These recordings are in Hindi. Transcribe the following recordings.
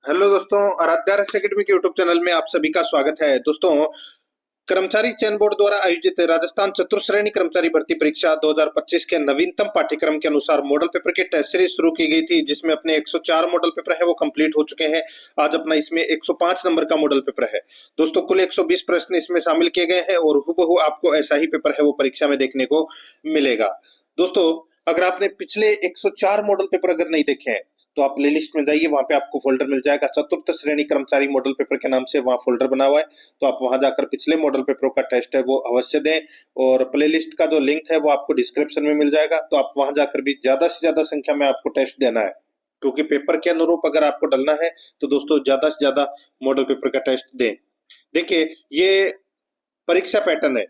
हेलो दोस्तों, आराध्या एकेडमी के यूट्यूब चैनल में आप सभी का स्वागत है। दोस्तों, कर्मचारी चयन बोर्ड द्वारा आयोजित राजस्थान चतुर्श्रेणी कर्मचारी भर्ती परीक्षा 2025 के नवीनतम पाठ्यक्रम के अनुसार मॉडल पेपर की टेस्ट सीरीज शुरू की गई थी, जिसमें अपने 104 मॉडल पेपर है वो कंप्लीट हो चुके हैं। आज अपना इसमें 105 नंबर का मॉडल पेपर है। दोस्तों, कुल 120 प्रश्न इसमें शामिल किए गए हैं और हुबहू आपको ऐसा ही पेपर है वो परीक्षा में देखने को मिलेगा। दोस्तों, अगर आपने पिछले 104 मॉडल पेपर अगर नहीं देखे हैं तो आप प्लेलिस्ट में जाइए, वहां पे आपको फोल्डर मिल जाएगा चतुर्थ श्रेणी कर्मचारी मॉडल पेपर के नाम से, वहां फोल्डर बना हुआ है। तो आप वहां जाकर पिछले मॉडल पेपरों का टेस्ट है वो अवश्य दें और प्लेलिस्ट का जो लिंक है वो आपको डिस्क्रिप्शन में मिल जाएगा। तो आप वहां जाकर भी ज्यादा से ज्यादा संख्या में आपको टेस्ट देना है, क्योंकि पेपर के अनुरूप अगर आपको डलना है तो दोस्तों ज्यादा से ज्यादा मॉडल पेपर का टेस्ट दें। देखिए, ये परीक्षा पैटर्न है।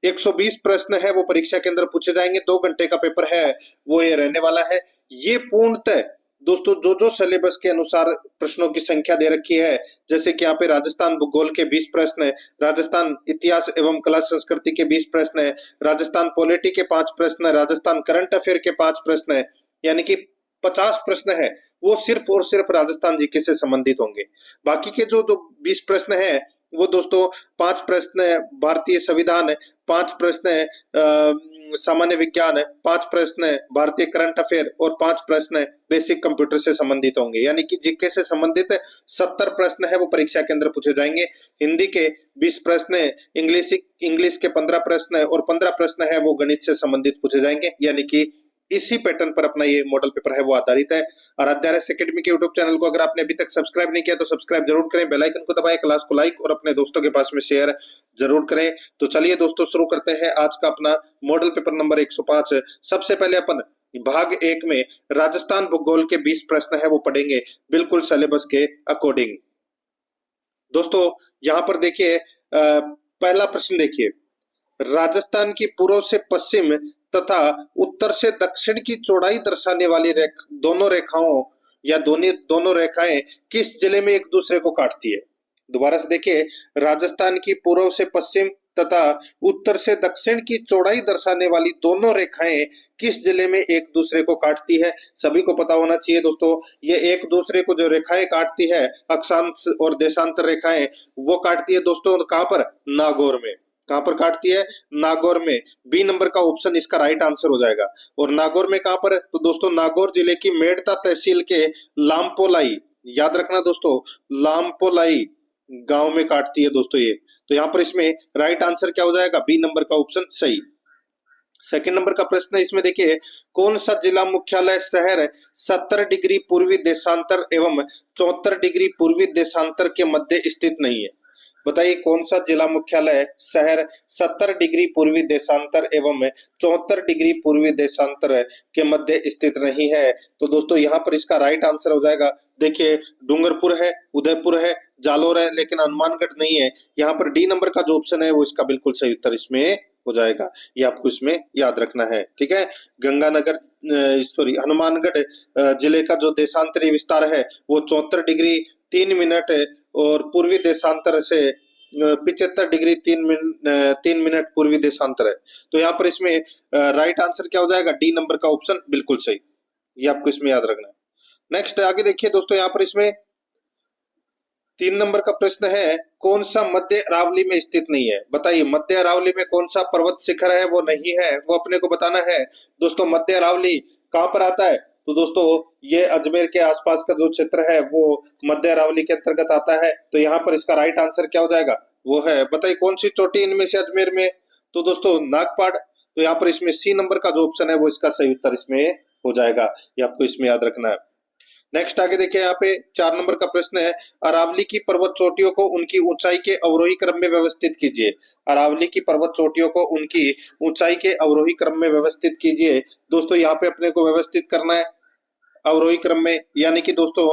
120 प्रश्न है वो परीक्षा के अंदर पूछे जाएंगे। 2 घंटे का पेपर है वो ये रहने वाला है। ये पूर्णतः दोस्तों जो जो सिलेबस के अनुसार प्रश्नों की संख्या दे रखी है, जैसे कि यहाँ पे राजस्थान भूगोल के 20 प्रश्न है, राजस्थान इतिहास एवं कला संस्कृति के 20 प्रश्न है, राजस्थान पॉलिटी के 5 प्रश्न है, राजस्थान करंट अफेयर के 5 प्रश्न है, यानी कि 50 प्रश्न है वो सिर्फ और सिर्फ राजस्थान जीके से संबंधित होंगे। बाकी के जो 20 प्रश्न है वो दोस्तों 5 प्रश्न है भारतीय संविधान है, 5 प्रश्न है सामान्य विज्ञान है, 5 प्रश्न है भारतीय करंट अफेयर और 5 प्रश्न है बेसिक कंप्यूटर से संबंधित होंगे। यानी कि जीके से संबंधित 70 प्रश्न है वो परीक्षा के अंदर पूछे जाएंगे। हिंदी के 20 प्रश्न है, इंग्लिश के 15 प्रश्न है और 15 प्रश्न है वो गणित से संबंधित पूछे जाएंगे। यानी कि इसी पैटर्न पर अपना ये मॉडल पेपर है वो आधारित है। आराध्या एकेडमी के यूट्यूब चैनल को अगर आपने अभी तक सब्सक्राइब नहीं किया तो सब्सक्राइब जरूर करें, बेल आइकन को दबाएं, क्लास को लाइक और अपने दोस्तों के पास में शेयर जरूर करें। तो चलिए दोस्तों, शुरू करते हैं आज का अपना मॉडल पेपर नंबर 105। सबसे पहले अपन भाग 1 में राजस्थान भूगोल के 20 प्रश्न है वो पढ़ेंगे बिल्कुल सिलेबस के अकॉर्डिंग। दोस्तों, यहाँ पर देखिए, पहला प्रश्न देखिए, राजस्थान की पूर्व से पश्चिम तथा उत्तर से दक्षिण की चौड़ाई दर्शाने वाली दोनों रेखाओं या दोनों रेखाएं किस जिले में एक दूसरे को काटती है। दोबारा से देखिए, राजस्थान की पूर्व से पश्चिम तथा उत्तर से दक्षिण की चौड़ाई दर्शाने वाली दोनों रेखाएं किस जिले में एक दूसरे को काटती है। सभी को पता होना चाहिए दोस्तों, ये एक दूसरे को जो रेखाएं काटती है, अक्षांश और देशांतर रेखाएं, वो काटती है दोस्तों कहां पर? नागौर में। कहां पर काटती है? नागौर में। बी नंबर का ऑप्शन इसका राइट आंसर हो जाएगा। और नागौर में कहां पर? तो दोस्तों नागौर जिले की मेड़ता तहसील के लामपोलाई, याद रखना दोस्तों, लामपोलाई गांव में काटती है दोस्तों ये। तो यहाँ पर इसमें राइट आंसर क्या हो जाएगा? बी नंबर का ऑप्शन सही। सेकंड नंबर का प्रश्न है, इसमें देखिए, कौन सा जिला मुख्यालय शहर 70 डिग्री पूर्वी देशांतर एवं 74 डिग्री पूर्वी देशांतर के मध्य स्थित नहीं है? बताइए, कौन सा जिला मुख्यालय शहर 70 डिग्री पूर्वी देशांतर एवं 74 डिग्री पूर्वी देशांतर के मध्य स्थित नहीं है? तो दोस्तों यहाँ पर इसका राइट आंसर हो जाएगा, देखिए, डूंगरपुर है, उदयपुर है, जालोर है, लेकिन हनुमानगढ़ नहीं है। यहाँ पर डी नंबर का जो ऑप्शन है वो इसका बिल्कुल सही उत्तर इसमें हो जाएगा। ये आपको इसमें याद रखना है, ठीक है। गंगानगर हनुमानगढ़ जिले का जो देशांतरी विस्तार है वो 74 डिग्री 3 मिनट और पूर्वी देशांतर से 75 डिग्री 3 मिनट पूर्वी देशांतर है। तो यहाँ पर इसमें राइट आंसर क्या हो जाएगा? डी नंबर का ऑप्शन बिल्कुल सही। ये आपको इसमें याद रखना है। नेक्स्ट आगे देखिए दोस्तों, यहाँ पर इसमें 3 नंबर का प्रश्न है, कौन सा मध्य अरावली में स्थित नहीं है? बताइए, मध्य अरावली में कौन सा पर्वत शिखर है वो नहीं है, वो अपने को बताना है। दोस्तों, मध्य अरावली कहां पर आता है? तो दोस्तों ये अजमेर के आसपास का जो क्षेत्र है वो मध्य अरावली के अंतर्गत आता है। तो यहाँ पर इसका राइट आंसर क्या हो जाएगा? वो है, बताइए, कौन सी चोटी इनमें से अजमेर में? तो दोस्तों नागपाड़। तो यहाँ पर इसमें सी नंबर का जो ऑप्शन है वो इसका सही उत्तर इसमें हो जाएगा। ये आपको इसमें याद रखना है। नेक्स्ट आगे देखिए, यहाँ पे 4 नंबर का प्रश्न है, अरावली की पर्वत चोटियों को उनकी ऊंचाई के अवरोही क्रम में व्यवस्थित कीजिए। अरावली की पर्वत चोटियों को उनकी ऊंचाई के अवरोही क्रम में व्यवस्थित कीजिए। दोस्तों यहाँ पे अपने को व्यवस्थित करना है अवरोही क्रम में, यानी कि दोस्तों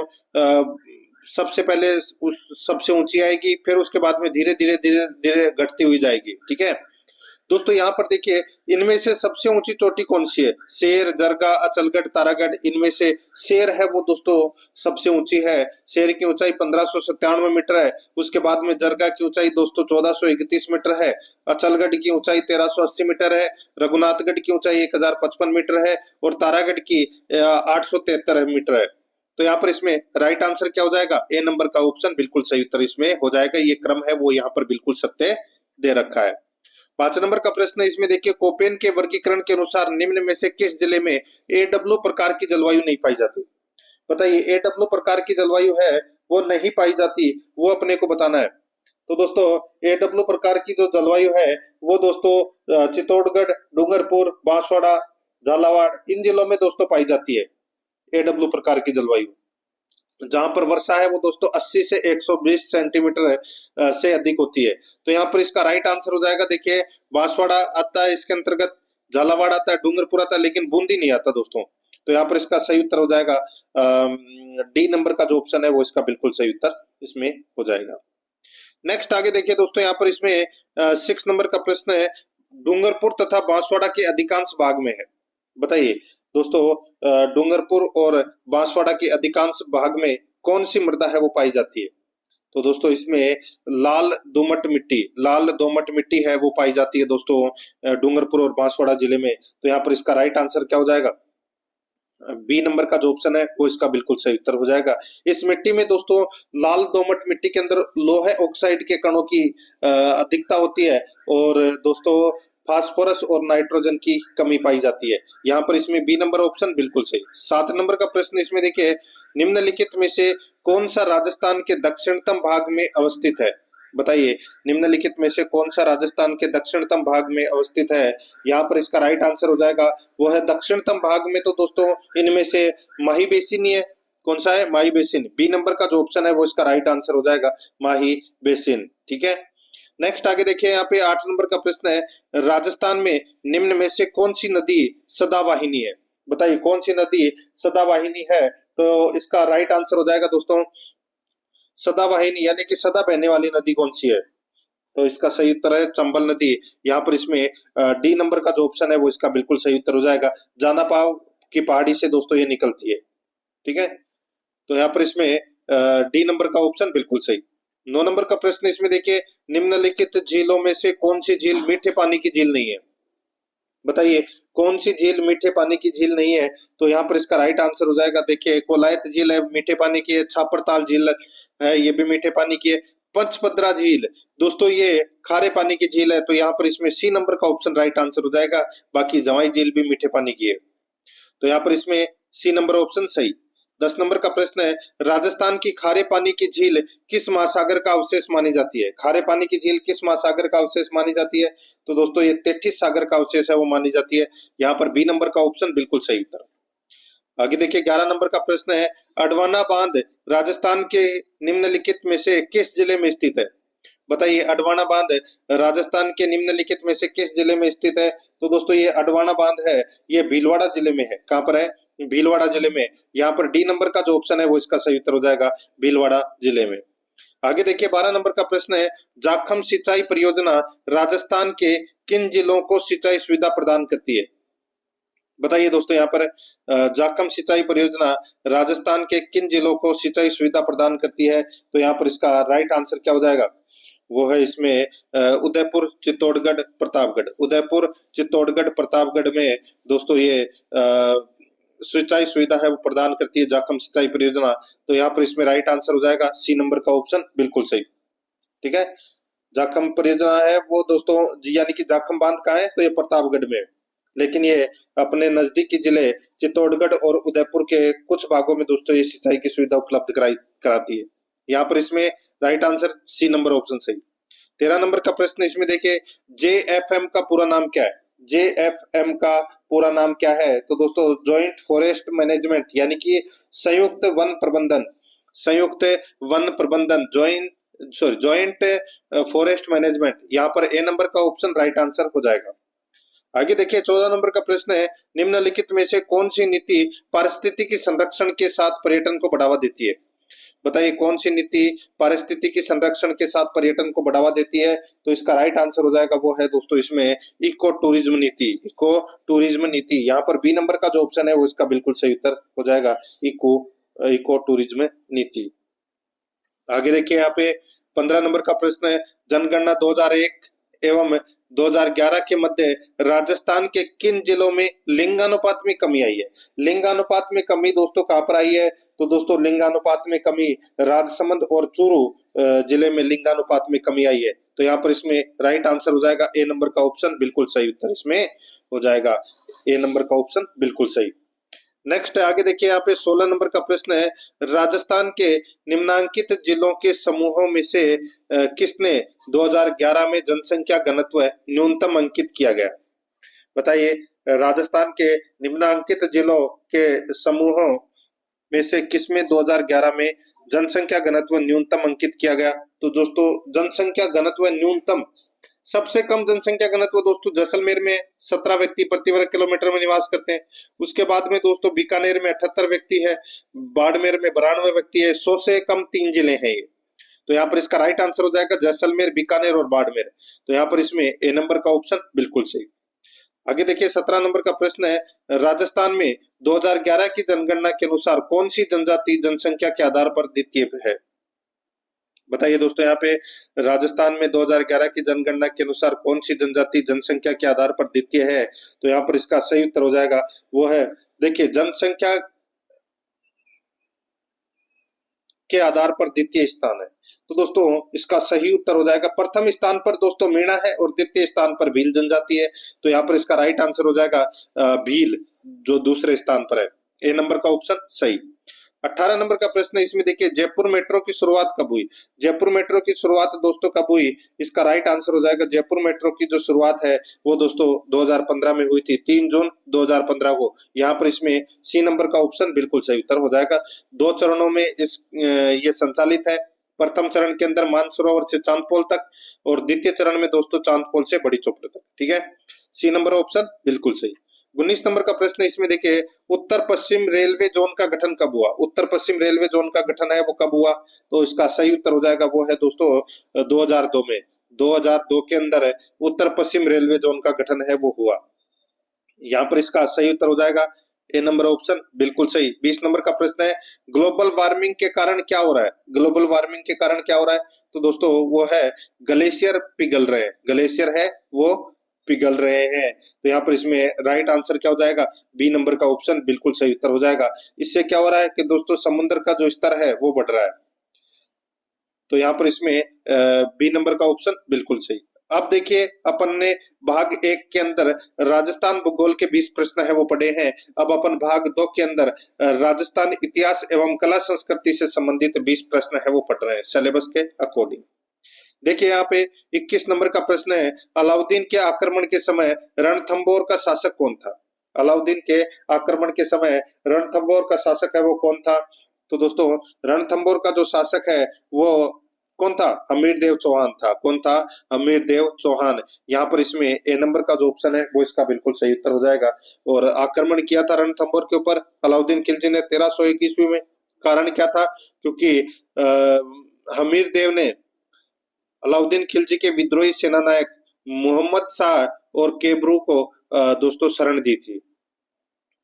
सबसे पहले उस सबसे ऊंची आएगी, फिर उसके बाद में धीरे धीरे धीरे धीरे घटती हुई जाएगी, ठीक है। दोस्तों यहाँ पर देखिए, इनमें से सबसे ऊंची चोटी कौन सी है? शेर, जरगा, अचलगढ़, तारागढ़, इनमें से शेर है वो दोस्तों सबसे ऊंची है। शेर की ऊंचाई 1597 मीटर है। उसके बाद में जरगा की ऊंचाई दोस्तों 1431 मीटर है। अचलगढ़ की ऊंचाई 1380 मीटर है। रघुनाथगढ़ की ऊंचाई 1055 मीटर है और तारागढ़ की 873 मीटर है। तो यहाँ पर इसमें राइट आंसर क्या हो जाएगा, ए नंबर का ऑप्शन बिल्कुल सही उत्तर इसमें हो जाएगा। ये क्रम है वो यहाँ पर बिल्कुल सत्य दे रखा है। 5 नंबर का प्रश्न है, इसमें देखिए कोपेन के वर्गीकरण के अनुसार निम्न में से किस जिले में एडब्ल्यू प्रकार की जलवायु नहीं पाई जाती। बताइए एडब्ल्यू प्रकार की जलवायु है वो नहीं पाई जाती, वो अपने को बताना है। तो दोस्तों एडब्ल्यू प्रकार की जो जलवायु है वो दोस्तों चित्तौड़गढ़, डूंगरपुर, बांसवाड़ा, झालावाड़ इन जिलों में दोस्तों पाई जाती है एडब्ल्यू प्रकार की जलवायु। जहां पर वर्षा है वो दोस्तों 80 से 120 सेंटीमीटर से अधिक होती है। तो यहाँ पर इसका राइट आंसर हो जाएगा, देखिए बांसवाड़ा आता है इसके अंतर्गत, झालावाड़ आता है, डूंगरपुर आता है, लेकिन बूंदी नहीं आता दोस्तों। तो यहाँ पर इसका सही उत्तर हो जाएगा डी नंबर का जो ऑप्शन है वो इसका बिल्कुल सही उत्तर इसमें हो जाएगा। नेक्स्ट आगे देखिए दोस्तों, यहाँ पर इसमें 6 नंबर का प्रश्न है, डूंगरपुर तथा बांसवाड़ा के अधिकांश भाग में है। बताइए दोस्तों डूंगरपुर और बांसवाड़ा के अधिकांश भाग में कौन सी मृदा है वो पाई जाती है। तो दोस्तों इसमें लाल दोमट मिट्टी है वो पाई जाती है दोस्तों डूंगरपुर और बांसवाड़ा जिले में। तो यहाँ पर इसका राइट आंसर क्या हो जाएगा, बी नंबर का जो ऑप्शन है वो इसका बिल्कुल सही उत्तर हो जाएगा। इस मिट्टी में दोस्तों लाल दोमट मिट्टी के अंदर लोहे ऑक्साइड के कणों की अधिकता होती है और दोस्तों फास्फोरस और नाइट्रोजन की कमी पाई जाती है। यहाँ पर इसमें बी नंबर ऑप्शन बिल्कुल सही। 7 नंबर का प्रश्न इसमें देखिए, निम्नलिखित में से कौन सा राजस्थान के दक्षिणतम भाग में अवस्थित है। बताइए निम्नलिखित में से कौन सा राजस्थान के दक्षिणतम भाग में अवस्थित है। यहाँ पर इसका राइट आंसर हो जाएगा वो है दक्षिणतम भाग में तो दोस्तों इनमें से माही बेसिन ही है। कौन सा है, माही बेसिन। बी नंबर का जो ऑप्शन है वो इसका राइट आंसर हो जाएगा माही बेसिन। ठीक है, नेक्स्ट आगे देखिए, यहाँ पे 8 नंबर का प्रश्न है, राजस्थान में निम्न में से कौन सी नदी सदावाहिनी है। बताइए कौन सी नदी सदावाहिनी है। तो इसका राइट आंसर हो जाएगा दोस्तों सदावाहिनी, यानी कि सदा बहने वाली नदी कौन सी है। तो इसका सही उत्तर है चंबल नदी। यहाँ पर इसमें डी नंबर का जो ऑप्शन है वो इसका बिल्कुल सही उत्तर हो जाएगा। जानापाव की पहाड़ी से दोस्तों ये निकलती है। ठीक है, तो यहाँ पर इसमें डी नंबर का ऑप्शन बिल्कुल सही। 9 नंबर का प्रश्न इसमें देखिए, निम्नलिखित झीलों में से कौन सी झील मीठे पानी की झील नहीं है। बताइए कौन सी झील मीठे पानी की झील नहीं है। तो यहाँ पर इसका राइट आंसर हो जाएगा, देखिए कोलायत झील है मीठे पानी की है, छापड़ताल झील है ये भी मीठे पानी की है, पंचपदरा झील दोस्तों ये खारे पानी की झील है। तो यहाँ पर इसमें सी नंबर का ऑप्शन राइट आंसर हो जाएगा। बाकी जवाई झील भी मीठे पानी की है, तो यहाँ पर इसमें सी नंबर ऑप्शन सही। 10 नंबर का प्रश्न है, राजस्थान की खारे पानी की झील किस महासागर का अवशेष मानी जाती है। खारे पानी की झील किस महासागर का अवशेष मानी जाती है। तो दोस्तों ये 33 सागर का अवशेष है वो मानी जाती है। यहाँ पर बी नंबर का ऑप्शन बिल्कुल सही उत्तर। आगे देखिए 11 नंबर का प्रश्न है, अडवाना बांध राजस्थान के निम्नलिखित में से किस जिले में स्थित है। बताइए अडवाना बांध राजस्थान के निम्नलिखित में से किस जिले में स्थित है। तो दोस्तों ये अडवाना बांध है ये भीलवाड़ा जिले में है। कहां पर है, भीलवाड़ा जिले में। यहाँ पर डी नंबर का जो ऑप्शन है वो इसका सही उत्तर हो जाएगा, भीलवाड़ा जिले में। आगे देखिए 12 नंबर का प्रश्न है, जाखम सिंचाई परियोजना राजस्थान के किन जिलों को सिंचाई सुविधा प्रदान करती है। बताइए दोस्तों यहाँ पर जाखम सिंचाई परियोजना राजस्थान के किन जिलों को सिंचाई सुविधा प्रदान करती है। तो यहाँ पर इसका राइट आंसर क्या हो जाएगा, वो है इसमें उदयपुर, चित्तौड़गढ़, प्रतापगढ़। उदयपुर, चित्तौड़गढ़, प्रतापगढ़ में दोस्तों ये सिंचाई सुविधा है वो प्रदान करती है जाखम सिंचाई परियोजना। तो यहाँ पर इसमें राइट आंसर हो जाएगा सी नंबर का ऑप्शन बिल्कुल सही। ठीक है, जाखम परियोजना है वो दोस्तों यानी कि जाखम बांध कहाँ है, तो ये प्रतापगढ़ में है, लेकिन ये अपने नजदीकी जिले चित्तौड़गढ़ और उदयपुर के कुछ भागों में दोस्तों ये सिंचाई की सुविधा उपलब्ध कराती है। यहाँ पर इसमें right answer C number option सही। 13 नंबर का प्रश्न इसमें देखिए, JFM का पूरा नाम क्या है। JFM का पूरा नाम क्या है। तो दोस्तों जॉइंट फॉरेस्ट मैनेजमेंट यानी कि संयुक्त वन प्रबंधन जॉइंट फॉरेस्ट मैनेजमेंट। यहाँ पर ए नंबर का ऑप्शन राइट आंसर हो जाएगा। आगे देखिए 14 नंबर का प्रश्न है, निम्नलिखित में से कौन सी नीति पारिस्थितिकी संरक्षण के साथ पर्यटन को बढ़ावा देती है। बताइए कौन सी नीति पारिस्थितिकी संरक्षण के साथ पर्यटन को बढ़ावा देती है। तो इसका राइट आंसर हो जाएगा वो है दोस्तों इसमें इको टूरिज्म नीति। यहाँ पर बी नंबर का जो ऑप्शन है वो इसका बिल्कुल सही उत्तर हो जाएगा, इको टूरिज्म नीति। आगे देखिए यहाँ पे 15 नंबर का प्रश्न है, जनगणना 2001 एवं 2011 के मध्य राजस्थान के किन जिलों में लिंगानुपात में कमी आई है। लिंगानुपात में कमी दोस्तों कहां पर आई है। तो दोस्तों लिंगानुपात में कमी, राजसमंद और चूरू जिले में लिंगानुपात में कमी आई है। तो यहाँ पर इसमें राइट आंसर हो जाएगा ए नंबर का ऑप्शन, बिल्कुल सही उत्तर इसमें हो जाएगा ए नंबर का ऑप्शन, बिल्कुल सही। नेक्स्ट आगे देखिए, यहाँ पे 16 नंबर का प्रश्न है, राजस्थान के निम्नांकित जिलों के समूहों में से किसने 2011 में जनसंख्या घनत्व न्यूनतम अंकित किया गया? बताइए, राजस्थान के निम्नांकित जिलों के समूहों में से किसमें 2011 में जनसंख्या घनत्व न्यूनतम अंकित किया गया? तो दोस्तों जनसंख्या घनत्व न्यूनतम, सबसे कम जनसंख्या घनत्व दोस्तों जैसलमेर में 17 व्यक्ति प्रति वर्ग किलोमीटर में निवास करते हैं। उसके बाद में दोस्तों बीकानेर में 78 व्यक्ति है, बाड़मेर में 92 व्यक्ति है। 100 से कम 3 जिले हैं ये। तो यहाँ पर इसका राइट आंसर हो जाएगा जैसलमेर, बीकानेर और बाड़मेर। तो यहाँ पर इसमें ए नंबर का ऑप्शन बिल्कुल सही। आगे देखिए 17 नंबर का प्रश्न है, राजस्थान में 2011 की जनगणना के अनुसार कौन सी जनजाति जनसंख्या के आधार पर द्वितीय है? बताइए दोस्तों, यहाँ पे राजस्थान में 2011 की जनगणना के अनुसार कौन सी जनजाति जनसंख्या के आधार पर द्वितीय है? तो यहाँ पर इसका सही उत्तर हो जाएगा, वो है, देखिए जनसंख्या के आधार पर द्वितीय स्थान है। तो दोस्तों इसका सही उत्तर हो जाएगा, प्रथम स्थान पर दोस्तों मीणा है और द्वितीय स्थान पर भील जनजाति है। तो यहाँ पर इसका राइट आंसर हो जाएगा भील, जो दूसरे स्थान पर है। ए नंबर का ऑप्शन सही। 18 नंबर का प्रश्न है, इसमें देखिए जयपुर मेट्रो की शुरुआत कब हुई? जयपुर मेट्रो की शुरुआत दोस्तों कब हुई? इसका राइट आंसर हो जाएगा, जयपुर मेट्रो की जो शुरुआत है वो दोस्तों 2015 में हुई थी, 3 जून 2015 को। यहाँ पर इसमें सी नंबर का ऑप्शन बिल्कुल सही उत्तर हो जाएगा। 2 चरणों में ये संचालित है। प्रथम चरण के अंदर मानसरोवर से चांदपोल तक, और द्वितीय चरण में दोस्तों चांदपोल से बड़ी चौपड़ तक। ठीक है, सी नंबर ऑप्शन बिल्कुल सही। 19 नंबर का प्रश्न है, इसमें देखिए उत्तर पश्चिम रेलवे जोन का गठन कब हुआ? उत्तर पश्चिम रेलवे जोन का गठन है वो कब हुआ? तो इसका सही उत्तर हो जाएगा, वो है दोस्तों 2002 में। 2002 के अंदर उत्तर पश्चिम रेलवे जोन का गठन है वो हुआ। यहाँ पर इसका सही उत्तर हो जाएगा ए नंबर ऑप्शन बिल्कुल सही। 20 नंबर का प्रश्न है, ग्लोबल वार्मिंग के कारण क्या हो रहा है? ग्लोबल वार्मिंग के कारण क्या हो रहा है? तो दोस्तों वो है ग्लेशियर पिघल रहे हैं, ग्लेशियर है वो पिघल रहे हैं। तो यहाँ पर इसमें राइट आंसर क्या हो जाएगा? बी नंबर का ऑप्शन बिल्कुल सही उत्तर हो जाएगा। इससे क्या हो रहा है कि दोस्तों समुद्र का जो स्तर है वो बढ़ रहा है। तो यहाँ पर इसमें बी नंबर का ऑप्शन बिल्कुल सही। अब देखिए अपन ने भाग 1 के अंदर राजस्थान भूगोल के 20 प्रश्न है वो पढ़े हैं। अब अपन भाग 2 के अंदर राजस्थान इतिहास एवं कला संस्कृति से संबंधित 20 प्रश्न है वो पढ़ रहे हैं सिलेबस के अकॉर्डिंग। देखिए यहाँ पे 21 नंबर का प्रश्न है, अलाउद्दीन के आक्रमण के समय रणथंबोर का शासक कौन था? अलाउद्दीन के आक्रमण के समय रणथंबोर का शासक है वो कौन था? तो दोस्तों रणथंबोर का जो शासक है वो कौन था? हमीरदेव चौहान था। कौन था? हमीरदेव चौहान। यहाँ पर इसमें ए नंबर का जो ऑप्शन है वो इसका बिल्कुल सही उत्तर हो जाएगा। और आक्रमण किया था रणथंबोर के ऊपर अलाउद्दीन खिलजी ने 1301 ईस्वी में। कारण क्या था? क्योंकि हमीरदेव ने अलाउद्दीन खिलजी के विद्रोही सेनानायक मोहम्मद शाह और केबरू को दोस्तों शरण दी थी,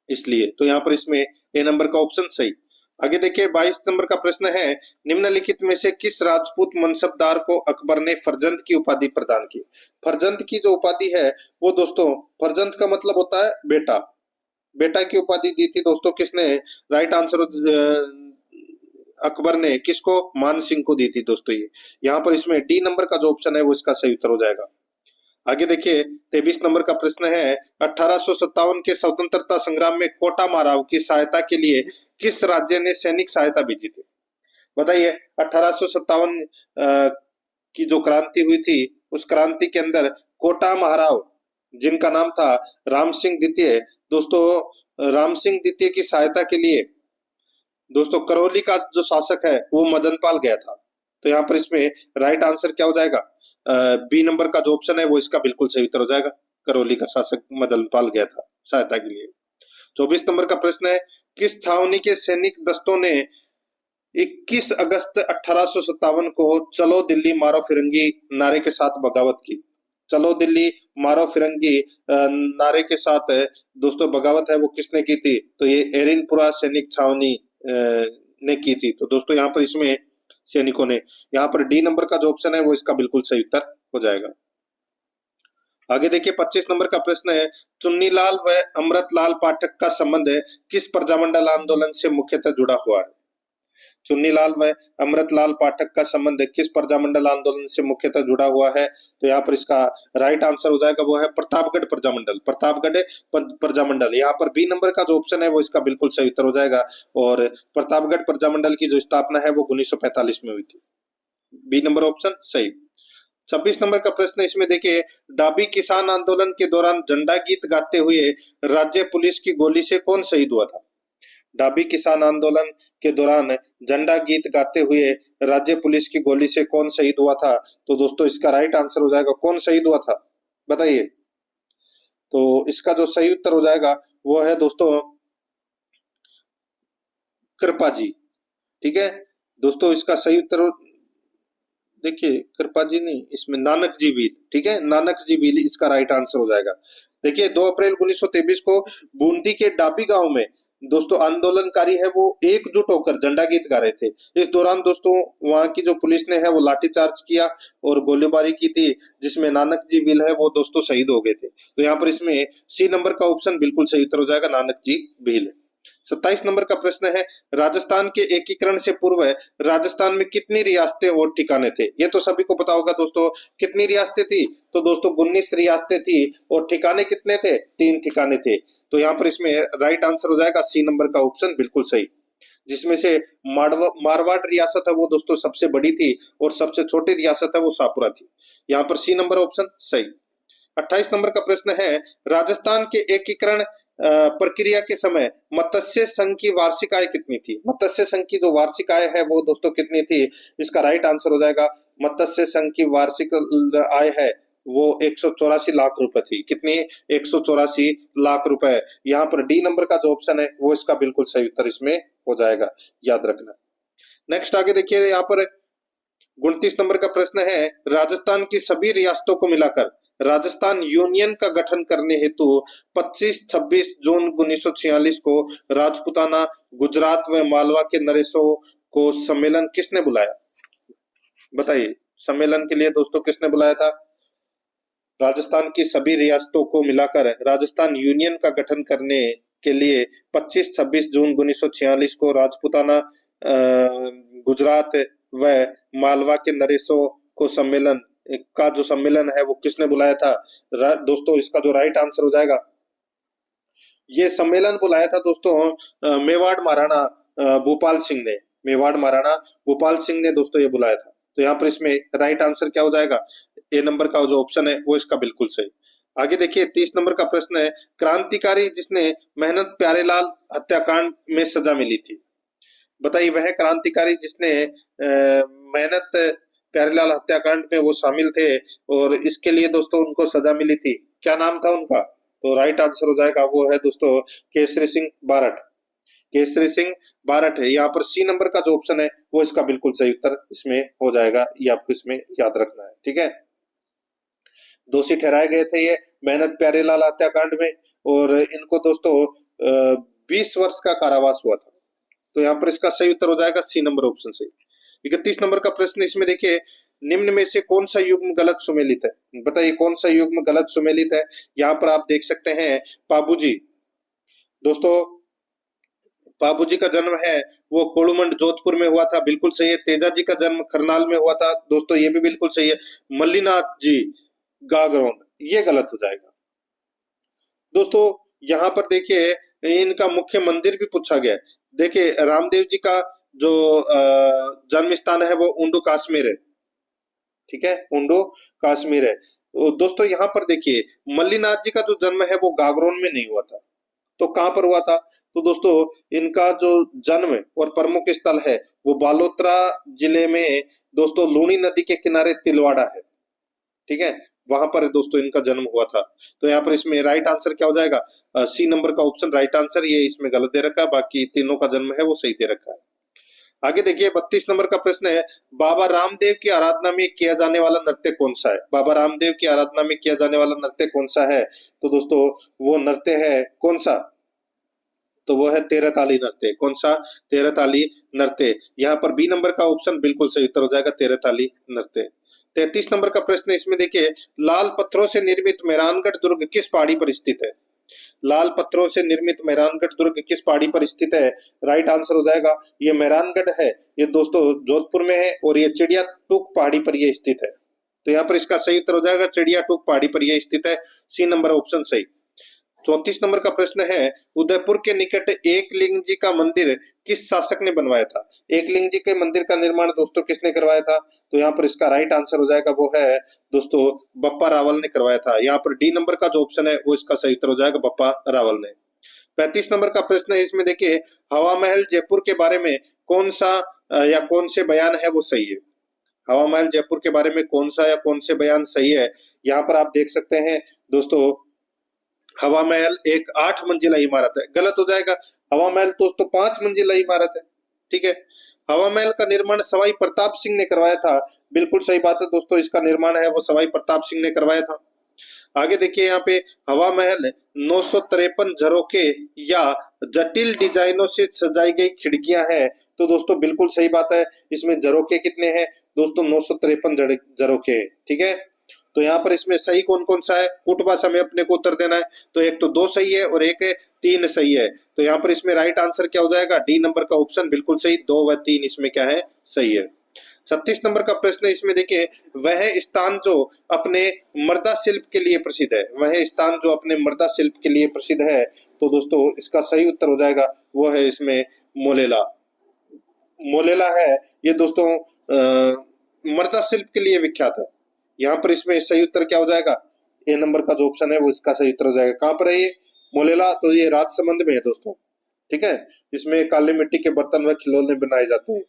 इसलिए। तो यहाँ पर इसमें ए नंबर का ऑप्शन सही। आगे देखिए 22 नंबर का प्रश्न है, निम्नलिखित में से किस राजपूत मनसबदार को अकबर ने फरजंद की उपाधि प्रदान की? फरजंद की जो उपाधि है वो दोस्तों, फरजंद का मतलब होता है बेटा, बेटा की उपाधि दी थी दोस्तों किसने? राइट आंसर अकबर ने किसको? मान सिंह को दी थी दोस्तों ये। यहाँ पर इसमें डी नंबर का जो ऑप्शन है वो इसका सही उत्तर हो जाएगा। आगे देखिए 23 नंबर का प्रश्न है, 1857 के स्वतंत्रता संग्राम में कोटा माराव की सहायता के लिए किस राज्य ने सैनिक सहायता भेजी थी? बताइए 1857 की जो क्रांति हुई थी उस क्रांति के अंदर कोटा महाराव, जिनका नाम था राम सिंह द्वितीय, दोस्तों राम सिंह द्वितीय की सहायता के लिए दोस्तों करौली का जो शासक है वो मदनपाल गया था। तो यहाँ पर इसमें राइट आंसर क्या हो जाएगा? बी नंबर का जो ऑप्शन है वो इसका बिल्कुल सही उत्तर हो जाएगा, करौली का शासक मदनपाल गया था सहायता के लिए। 24 नंबर का प्रश्न है, किस छावनी के सैनिक दस्तों ने 21 अगस्त 1857 को चलो दिल्ली मारो फिरंगी नारे के साथ बगावत की? चलो दिल्ली मारो फिरंगी नारे के साथ दोस्तों बगावत है वो किसने की थी? तो ये एरिनपुरा सैनिक छावनी ने की थी। तो दोस्तों यहाँ पर इसमें सैनिकों ने, यहाँ पर डी नंबर का जो ऑप्शन है वो इसका बिल्कुल सही उत्तर हो जाएगा। आगे देखिए 25 नंबर का प्रश्न है, चुन्नीलाल व अमृतलाल पाठक का संबंध किस प्रजामंडल आंदोलन से मुख्यतः जुड़ा हुआ है? चुन्नीलाल व अमृतलाल पाठक का संबंध किस प्रजामंडल आंदोलन से मुख्यतः जुड़ा हुआ है? तो यहाँ पर इसका राइट आंसर हो जाएगा वो है प्रतापगढ़ प्रजामंडल, प्रतापगढ़ प्रजामंडल। यहाँ पर बी नंबर का जो ऑप्शन है वो इसका बिल्कुल सही उत्तर हो जाएगा। और प्रतापगढ़ प्रजामंडल की जो स्थापना है वो 1945 में हुई थी। बी नंबर ऑप्शन सही। 26 नंबर का प्रश्न इसमें देखिए, डाबी किसान आंदोलन के दौरान झंडा गीत गाते हुए राज्य पुलिस की गोली से कौन शहीद हुआ था? डाबी किसान आंदोलन के दौरान झंडा गीत गाते हुए राज्य पुलिस की गोली से कौन शहीद हुआ था? तो दोस्तों इसका राइट आंसर हो जाएगा कौन शहीद हुआ था, बताइए। तो इसका जो सही उत्तर हो जाएगा वो है दोस्तों कृपा जी। ठीक है दोस्तों, इसका सही उत्तर देखिए कृपा जी नहीं, इसमें नानक जी भील। ठीक है, नानक जी भील इसका राइट आंसर हो जाएगा। देखिए 2 अप्रैल 1923 को बूंदी के डाबी गांव में दोस्तों आंदोलनकारी है वो एकजुट होकर झंडा गीत गा रहे थे। इस दौरान दोस्तों वहां की जो पुलिस ने है वो लाठीचार्ज किया और गोलीबारी की थी, जिसमें नानक जी भील है वो दोस्तों शहीद हो गए थे। तो यहाँ पर इसमें सी नंबर का ऑप्शन बिल्कुल सही उत्तर हो जाएगा, नानक जी भील। 27 नंबर का प्रश्न है, राजस्थान के एकीकरण से पूर्व राजस्थान में कितनी रियासतें और ठिकाने थे? ये तो सभी को पता होगा दोस्तों, कितनी रियासतें थी? तो दोस्तों 19 रियासतें थी और ठिकाने कितने थे? 3 ठिकाने थे। तो यहाँ पर इसमें राइट आंसर हो जाएगा सी नंबर का ऑप्शन बिल्कुल सही, जिसमें से मारवाड़ रियासत है वो दोस्तों सबसे बड़ी थी और सबसे छोटी रियासत है वो शाहपुरा थी। यहाँ पर सी नंबर ऑप्शन सही। 28 नंबर का प्रश्न है, राजस्थान के एकीकरण प्रक्रिया के समय मत्स्य संघ की वार्षिक आय कितनी थी? मत्स्य संघ की जो वार्षिक आय है वो दोस्तों कितनी थी? इसका राइट आंसर हो जाएगा मत्स्य संघ की वार्षिक आय है वो 184 लाख रुपए थी। कितनी? 184 लाख रुपए। यहाँ पर डी नंबर का जो ऑप्शन है वो इसका बिल्कुल सही उत्तर इसमें हो जाएगा, याद रखना। नेक्स्ट आगे देखिए, यहाँ पर 29 नंबर का प्रश्न है, राजस्थान की सभी रियासतों को मिलाकर राजस्थान यूनियन का गठन करने हेतु 25-26 जून 1946 को राजपुताना, गुजरात व मालवा के नरेशों को सम्मेलन किसने बुलाया? बताइए, सम्मेलन के लिए दोस्तों किसने बुलाया था? राजस्थान की सभी रियासतों को मिलाकर राजस्थान यूनियन का गठन करने के लिए 25-26 जून 1946 को राजपुताना, गुजरात व मालवा के नरेशों को सम्मेलन का जो सम्मेलन है वो किसने बुलाया था? दोस्तों इसका जो राइट आंसर हो जाएगा, ये सम्मेलन बुलाया था दोस्तों मेवाड़ महाराणा भूपाल सिंह ने। मेवाड़ महाराणा भूपाल सिंह ने दोस्तों ये बुलाया था। तो यहाँ पर इसमें राइट आंसर क्या हो जाएगा? ए नंबर का जो ऑप्शन है वो इसका बिल्कुल सही। आगे देखिए 30 नंबर का प्रश्न है, क्रांतिकारी जिसने मेहनत प्यारेलाल हत्याकांड में सजा मिली थी। बताइए वह क्रांतिकारी जिसने मेहनत प्यारेलाल हत्याकांड में वो शामिल थे और इसके लिए दोस्तों उनको सजा मिली थी, क्या नाम था उनका? तो राइट आंसर हो जाएगा वो है दोस्तों केसरी सिंह बारठ। केसरी सिंह बारठ है। यहाँ पर सी नंबर का जो ऑप्शन है वो इसका बिल्कुल सही उत्तर इसमें हो जाएगा, ये आपको इसमें याद रखना है। ठीक है, दोषी ठहराए गए थे ये मेहनत प्यारेलाल हत्याकांड में और इनको दोस्तों 20 वर्ष का कारावास हुआ था। तो यहाँ पर इसका सही उत्तर हो जाएगा सी नंबर ऑप्शन सही। 31 नंबर का प्रश्न इसमें देखिए, निम्न में से कौन सा युग्म गलत सुमेलित है? बताइए कौन सा युग्म गलत सुमेलित है? यहाँ पर आप देख सकते हैं पाबूजी। दोस्तों पाबूजी का जन्म है वो कोड़ुमंड जोधपुर में हुआ था, बिल्कुल सही है। तेजाजी का जन्म करनाल में हुआ था, दोस्तों ये भी बिल्कुल सही है। मल्लीनाथ जी गागरोन, ये गलत हो जाएगा। दोस्तों यहाँ पर देखिए इनका मुख्य मंदिर भी पूछा गया है। देखिए रामदेव जी का जो जन्म स्थान है वो उंडू कश्मीर है। ठीक है, उंडू कश्मीर है। तो दोस्तों यहाँ पर देखिए मल्लीनाथ जी का जो जन्म है वो गागरोन में नहीं हुआ था, तो कहां पर हुआ था? तो दोस्तों इनका जो जन्म और प्रमुख स्थल है वो बालोतरा जिले में दोस्तों लूणी नदी के किनारे तिलवाड़ा है। ठीक है, वहां पर दोस्तों इनका जन्म हुआ था। तो यहाँ पर इसमें राइट आंसर क्या हो जाएगा? सी नंबर का ऑप्शन राइट आंसर, ये इसमें गलत दे रखा है, बाकी तीनों का जन्म है वो सही दे रखा है। आगे देखिए 32 नंबर का प्रश्न है, बाबा रामदेव की आराधना में किया जाने वाला नृत्य कौन सा है? बाबा रामदेव की आराधना में किया जाने वाला नृत्य कौन सा है? तो दोस्तों वो नृत्य है कौन सा? तो वो है तेरह ताली नृत्य। कौन सा? तेरह ताली नृत्य। यहाँ पर बी नंबर का ऑप्शन बिल्कुल सही उत्तर हो जाएगा, तेरह ताली नृत्य। 33 नंबर का प्रश्न इसमें देखिए, लाल पत्थरों से निर्मित मेहरानगढ़ दुर्ग किस पहाड़ी पर स्थित है? लाल पत्थरों से निर्मित मेहरानगढ़ दुर्ग किस पहाड़ी पर स्थित है? राइट आंसर हो जाएगा ये मेहरानगढ़ है, ये दोस्तों जोधपुर में है और ये चिड़िया टूक पहाड़ी पर ये स्थित है। तो यहाँ पर इसका सही उत्तर हो जाएगा चिड़िया टूक पहाड़ी पर यह स्थित है। सी नंबर ऑप्शन सही। 34 नंबर का प्रश्न है उदयपुर के निकट एकलिंग जी का मंदिर किस शासक ने बनवाया था? एकलिंग जी के मंदिर का निर्माण दोस्तों किसने करवाया था? तो यहाँ पर इसका राइट आंसर हो जाएगा वो है दोस्तों बप्पा रावल ने करवाया था। यहाँ पर डी नंबर का जो ऑप्शन है वो इसका सही उत्तर हो जाएगा बप्पा रावल ने। 35 नंबर का प्रश्न है, इसमें देखिए हवा महल जयपुर के बारे में कौन सा या कौन से बयान है वो सही है? हवा महल जयपुर के बारे में कौन सा या कौन से बयान सही है? यहाँ पर आप देख सकते हैं दोस्तों हवा महल एक 8 मंजिला इमारत है, गलत हो जाएगा। हवा महल दोस्तों 5 मंजिला इमारत है, ठीक है। हवा महल का निर्माण सवाई प्रताप सिंह ने करवाया था, बिल्कुल सही बात है दोस्तों, इसका निर्माण है वो सवाई प्रताप सिंह ने करवाया था। आगे देखिए यहाँ पे हवा महल 953 झरोखे या जटिल डिजाइनों से सजाई गई खिड़कियां हैं, तो दोस्तों बिल्कुल सही बात है। इसमें झरोखे कितने हैं दोस्तों? 953 झरोखे, ठीक है। तो यहाँ पर इसमें सही कौन कौन सा है? कूट भाषा में अपने को उत्तर देना है, तो एक तो 2 सही है और एक 3 सही है। तो यहाँ पर इसमें राइट आंसर क्या हो जाएगा? डी नंबर का ऑप्शन बिल्कुल सही, 2 व 3 इसमें क्या है? सही है। 36 नंबर का प्रश्न है, इसमें देखिए वह स्थान जो अपने मृदा शिल्प के लिए प्रसिद्ध है, वह स्थान जो अपने मृदा शिल्प के लिए प्रसिद्ध है, तो दोस्तों इसका सही उत्तर हो जाएगा वो है इसमें मोलेला। मोलेला है ये दोस्तों मृदा शिल्प के लिए विख्यात है। यहाँ पर इसमें सही उत्तर क्या हो जाएगा? ए नंबर का जो ऑप्शन है वो इसका सही उत्तर हो जाएगा। कहाँ पर है ये मोलेला? तो ये राजसमंद में है दोस्तों, ठीक है। इसमें काली मिट्टी के बर्तन व खिलौने बनाए जाते हैं।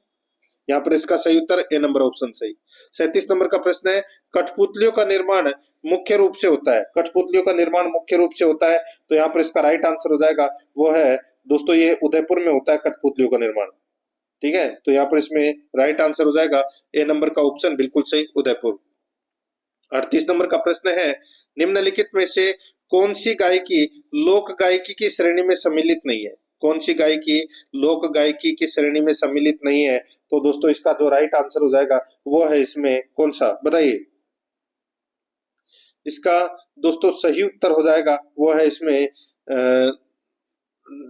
यहाँ पर इसका सही उत्तर ए नंबर ऑप्शन सही। 37 नंबर का प्रश्न है कठपुतलियों का निर्माण मुख्य रूप से होता है, कठपुतलियों का निर्माण मुख्य रूप से होता है, तो यहाँ पर इसका राइट आंसर हो जाएगा वो है दोस्तों ये उदयपुर में होता है कठपुतलियों का निर्माण, ठीक है। तो यहाँ पर इसमें राइट आंसर हो जाएगा ए नंबर का ऑप्शन बिल्कुल सही, उदयपुर। 38 नंबर का प्रश्न है निम्नलिखित में से कौन सी गायकी लोक गायकी की श्रेणी में सम्मिलित नहीं है? कौन सी गायकी लोक गायकी की श्रेणी में सम्मिलित नहीं है? तो दोस्तों इसका जो राइट आंसर हो जाएगा वो है इसमें कौन सा, बताइए। इसका दोस्तों सही उत्तर हो जाएगा वो है इसमें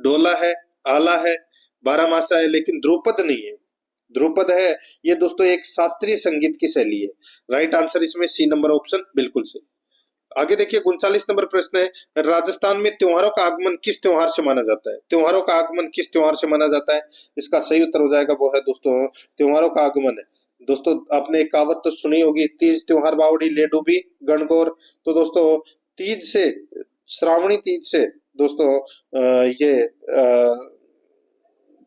डोला है, आला है, बारहमासा है, लेकिन ध्रुपद नहीं है। ध्रुपद है ये दोस्तों एक शास्त्रीय संगीत की शैली है। राइट आंसर इसमें सी नंबर ऑप्शन बिल्कुल सही। आगे देखिए 39 नंबर प्रश्न है राजस्थान में त्योहारों का आगमन किस त्योहार से माना जाता है? त्योहारों का आगमन किस त्योहार से माना जाता है? इसका सही उत्तर हो जाएगा वो है दोस्तों त्योहारों का आगमन है। दोस्तों आपने एक कहावत तो सुनी होगी, तीज त्योहार बावड़ी ले डूबी गणगौर। तो दोस्तों तीज से, श्रावणी तीज से दोस्तों ये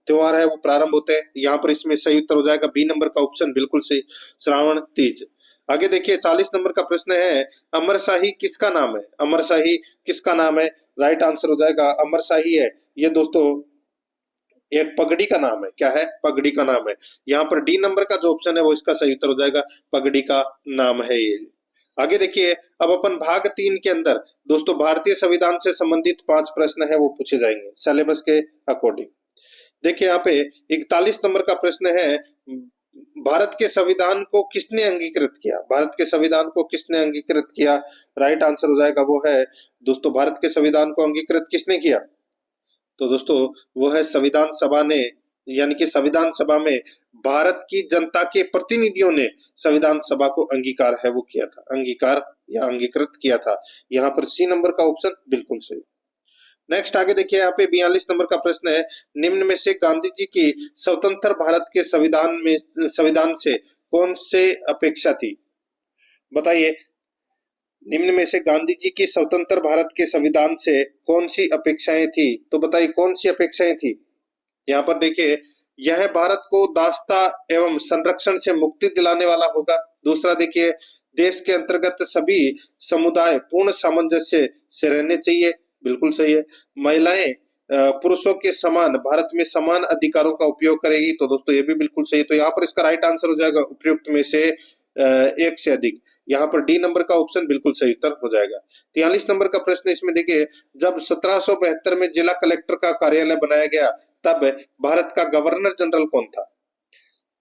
त्योहार है वो प्रारंभ होते हैं। यहाँ पर इसमें सही उत्तर हो जाएगा बी नंबर का ऑप्शन बिल्कुल सही, श्रावण तीज। आगे देखिए 40 नंबर का प्रश्न है अमरशाही किसका नाम है? अमरशाही किसका नाम है? राइट आंसर हो जाएगा अमरशाही है ये दोस्तों एक पगड़ी का नाम है। क्या है? पगड़ी का नाम है। यहाँ पर डी नंबर का जो ऑप्शन है वो इसका सही उत्तर हो जाएगा, पगड़ी का नाम है ये। आगे देखिए अब अपन भाग 3 के अंदर दोस्तों भारतीय संविधान से संबंधित 5 प्रश्न है वो पूछे जाएंगे सिलेबस के अकॉर्डिंग। देखिए यहाँ पे 41 नंबर का प्रश्न है भारत के संविधान को किसने अंगीकृत किया? भारत के संविधान को किसने अंगीकृत किया? राइट आंसर हो जाएगा वो है दोस्तों भारत के संविधान को अंगीकृत किसने किया? तो दोस्तों वो है संविधान सभा ने, यानी कि संविधान सभा में भारत की जनता के प्रतिनिधियों ने संविधान सभा को अंगीकार है वो किया था, अंगीकार या अंगीकृत किया था। यहाँ पर सी नंबर का ऑप्शन बिल्कुल सही। नेक्स्ट आगे देखिए यहाँ पे 42 नंबर का प्रश्न है निम्न में से गांधी जी की स्वतंत्र भारत के संविधान से कौन से अपेक्षा थी? बताइए निम्न में से गांधी जी की स्वतंत्र भारत के संविधान से कौन सी अपेक्षाएं थी? तो बताइए कौन सी अपेक्षाएं थी? यहाँ पर देखिए यह भारत को दासता एवं संरक्षण से मुक्ति दिलाने वाला होगा। दूसरा देखिए देश के अंतर्गत सभी समुदाय पूर्ण सामंजस्य से रहने चाहिए, बिल्कुल सही है। महिलाएं पुरुषों के समान भारत में समान अधिकारों का उपयोग करेगी, तो दोस्तों ये भी बिल्कुल सही है। तो यहाँ पर इसका राइट आंसर हो जाएगा उपयुक्त में से एक से अधिक। यहाँ पर डी नंबर का ऑप्शन बिल्कुल सही उत्तर हो जाएगा। 43 नंबर का प्रश्न इसमें देखिए जब 1772 में जिला कलेक्टर का कार्यालय बनाया गया तब भारत का गवर्नर जनरल कौन था?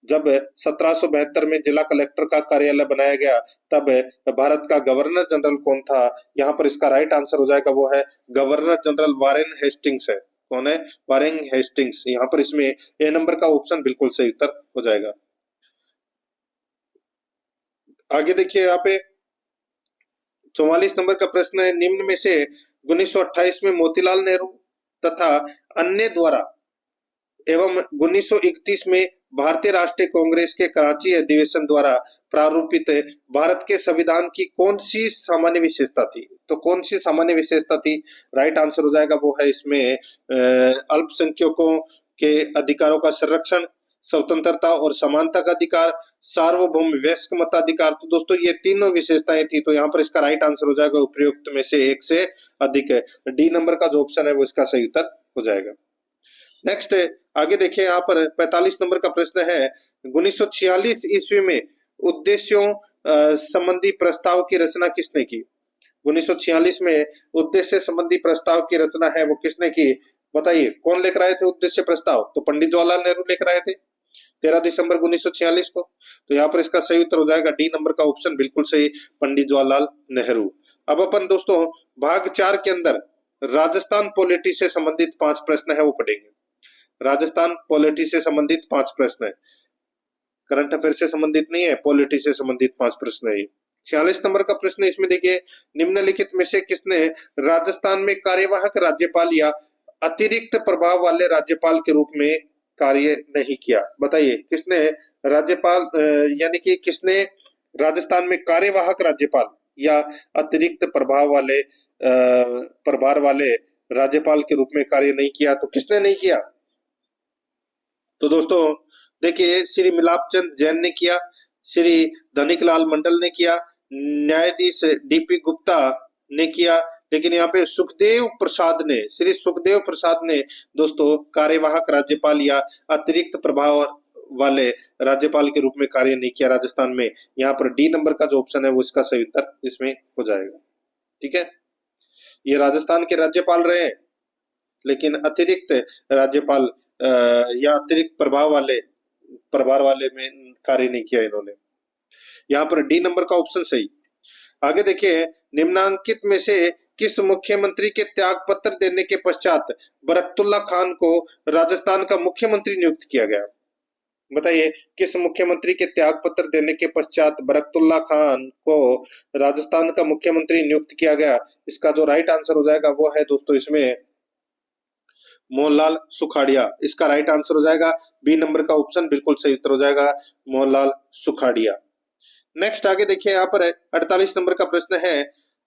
जब 1772 में जिला कलेक्टर का कार्यालय बनाया गया तब भारत का गवर्नर जनरल कौन था? यहाँ पर इसका राइट आंसर हो जाएगा वो है गवर्नर जनरल वारेन हेस्टिंग्स है। कौन है? Warren Hastings. यहाँ पर इसमें ए नंबर का ऑप्शन बिल्कुल सही उत्तर हो जाएगा। आगे देखिए यहाँ पे 44 नंबर का प्रश्न है, निम्न में से 1928 में मोतीलाल नेहरू तथा अन्य द्वारा एवं 1931 में भारतीय राष्ट्रीय कांग्रेस के कराची अधिवेशन द्वारा प्रारूपित भारत के संविधान की कौन सी सामान्य विशेषता थी? तो कौन सी सामान्य विशेषता थी? राइट आंसर हो जाएगा वो है इसमें अल्पसंख्यकों के अधिकारों का संरक्षण, स्वतंत्रता और समानता का अधिकार, सार्वभौम वयस्क मताधिकार। तो दोस्तों ये तीनों विशेषताएं थी, तो यहाँ पर इसका राइट आंसर हो जाएगा उपयुक्त में से एक से अधिक है। डी नंबर का जो ऑप्शन है वो इसका सही उत्तर हो जाएगा। नेक्स्ट आगे देखिए यहाँ पर 45 नंबर का प्रश्न है, 1946 ईस्वी में उद्देश्यों संबंधी प्रस्ताव की रचना किसने की? 1946 में उद्देश्य संबंधी प्रस्ताव की रचना है वो किसने की? बताइए कौन लेकर आए थे उद्देश्य प्रस्ताव? तो पंडित जवाहरलाल नेहरू लेकर आए थे 13 दिसंबर 1946 को। तो यहाँ पर इसका सही उत्तर हो जाएगा डी नंबर का ऑप्शन बिल्कुल सही, पंडित जवाहरलाल नेहरू। अब अपन दोस्तों भाग 4 के अंदर राजस्थान पॉलिटी से संबंधित 5 प्रश्न है वो पढ़ेंगे। राजस्थान पॉलिटी से संबंधित 5 प्रश्न है, करंट अफेयर से संबंधित नहीं है, पॉलिटी से संबंधित 5 प्रश्न है। 46 नंबर का प्रश्न इसमें देखिए, निम्नलिखित में से किसने राजस्थान में कार्यवाहक राज्यपाल या अतिरिक्त प्रभाव वाले राज्यपाल के रूप में कार्य नहीं किया? बताइए किसने राज्यपाल यानी कि किसने राजस्थान में कार्यवाहक राज्यपाल या अतिरिक्त प्रभार वाले राज्यपाल के रूप में कार्य नहीं किया? तो किसने नहीं किया? तो दोस्तों देखिए श्री मिलाप चंद जैन ने किया, श्री धनिकलाल मंडल ने किया, न्यायाधीश डीपी गुप्ता ने किया, लेकिन यहाँ पे सुखदेव प्रसाद ने, श्री सुखदेव प्रसाद ने दोस्तों कार्यवाहक राज्यपाल या अतिरिक्त प्रभाव वाले राज्यपाल के रूप में कार्य नहीं किया राजस्थान में। यहाँ पर डी नंबर का जो ऑप्शन है वो इसका सही उत्तर इसमें हो जाएगा। ठीक है, ये राजस्थान के राज्यपाल रहे लेकिन अतिरिक्त राज्यपाल या अतिरिक्त प्रभार वाले में कार्य नहीं किया इन्होंने। यहाँ पर डी नंबर का ऑप्शन सही। आगे देखिए, निम्नांकित में से किस मुख्यमंत्री के त्याग पत्र देने के पश्चात बरकतुल्ला खान को राजस्थान का मुख्यमंत्री नियुक्त किया गया? बताइए किस मुख्यमंत्री के त्याग पत्र देने के पश्चात बरकतुल्ला खान को राजस्थान का मुख्यमंत्री नियुक्त किया गया? इसका जो राइट आंसर हो जाएगा वो है दोस्तों इसमें मोहनलाल सुखाड़िया। इसका राइट आंसर हो जाएगा बी नंबर का ऑप्शन बिल्कुल सही उत्तर हो जाएगा मोहनलाल सुखाड़िया। नेक्स्ट आगे देखिए, यहाँ पर 48 नंबर का प्रश्न है,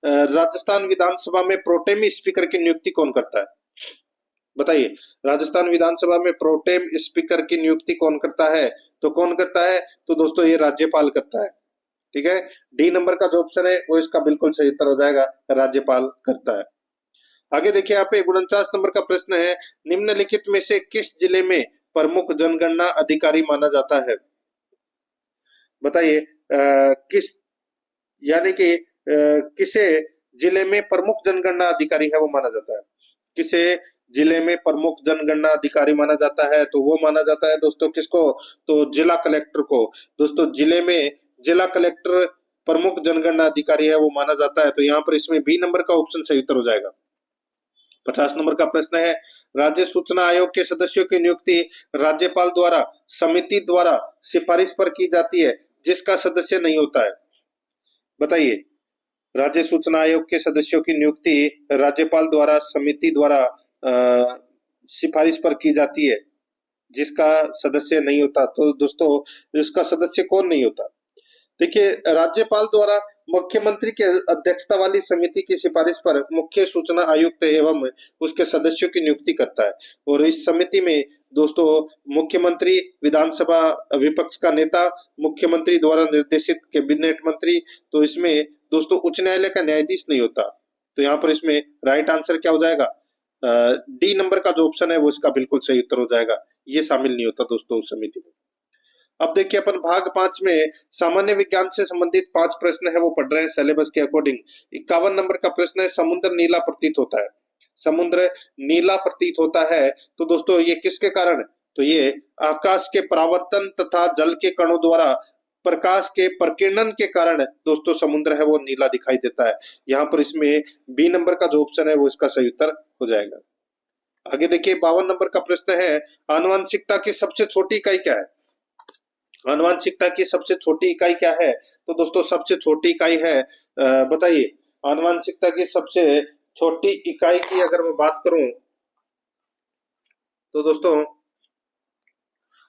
राजस्थान विधानसभा में प्रोटेम स्पीकर की नियुक्ति कौन करता है? बताइए राजस्थान विधानसभा में प्रोटेम स्पीकर की नियुक्ति कौन करता है? तो कौन करता है? तो दोस्तों ये राज्यपाल करता है। ठीक है, डी नंबर का जो ऑप्शन है वो इसका बिल्कुल सही उत्तर हो जाएगा, राज्यपाल करता है। आगे देखिए यहाँ पे 49 नंबर का प्रश्न है, निम्नलिखित में से किस जिले में प्रमुख जनगणना अधिकारी माना जाता है? बताइए किस यानी कि किसे जिले में प्रमुख जनगणना अधिकारी है वो माना जाता है? किसे जिले में प्रमुख जनगणना अधिकारी माना जाता है? तो वो माना जाता है दोस्तों किसको? तो जिला कलेक्टर को। दोस्तों जिले में जिला कलेक्टर प्रमुख जनगणना अधिकारी है वो माना जाता है। तो यहाँ पर इसमें बी नंबर का ऑप्शन सही उत्तर हो जाएगा। 50 नंबर का प्रश्न है, राज्य सूचना आयोग के सदस्यों की नियुक्ति राज्यपाल द्वारा समिति द्वारा सिफारिश पर की जाती है जिसका सदस्य नहीं होता है? बताइए राज्य सूचना आयोग के सदस्यों की नियुक्ति राज्यपाल द्वारा समिति द्वारा सिफारिश पर की जाती है जिसका सदस्य नहीं होता। तो दोस्तों इसका सदस्य कौन नहीं होता? देखिए राज्यपाल द्वारा मुख्यमंत्री के अध्यक्षता वाली समिति की सिफारिश पर मुख्य सूचना आयुक्त एवं उसके सदस्यों की नियुक्ति करता है, और इस समिति में दोस्तों मुख्यमंत्री, विधानसभा विपक्ष का नेता, मुख्यमंत्री द्वारा निर्देशित कैबिनेट मंत्री, तो इसमें दोस्तों उच्च न्यायालय का न्यायाधीश नहीं होता। तो यहाँ पर इसमें राइट आंसर क्या हो जाएगा? डी नंबर का जो ऑप्शन है वो इसका बिल्कुल सही उत्तर हो जाएगा, ये शामिल नहीं होता दोस्तों उस समिति में। अब देखिए अपन भाग 5 में सामान्य विज्ञान से संबंधित 5 प्रश्न है वो पढ़ रहे हैं सिलेबस के अकॉर्डिंग। 51 नंबर का प्रश्न है, समुद्र नीला प्रतीत होता है। समुद्र नीला प्रतीत होता है तो दोस्तों ये किसके कारण? तो ये आकाश के परावर्तन तथा जल के कणों द्वारा प्रकाश के प्रकीर्णन के कारण दोस्तों समुद्र है वो नीला दिखाई देता है। यहाँ पर इसमें बी नंबर का जो ऑप्शन है वो इसका सही उत्तर हो जाएगा। आगे देखिए 52 नंबर का प्रश्न है, आनुवंशिकता की सबसे छोटी इकाई क्या है? आनुवंशिकता की सबसे छोटी इकाई क्या है? तो दोस्तों सबसे छोटी इकाई है, बताइए, आनुवंशिकता की सबसे छोटी इकाई की अगर मैं बात करूं तो दोस्तों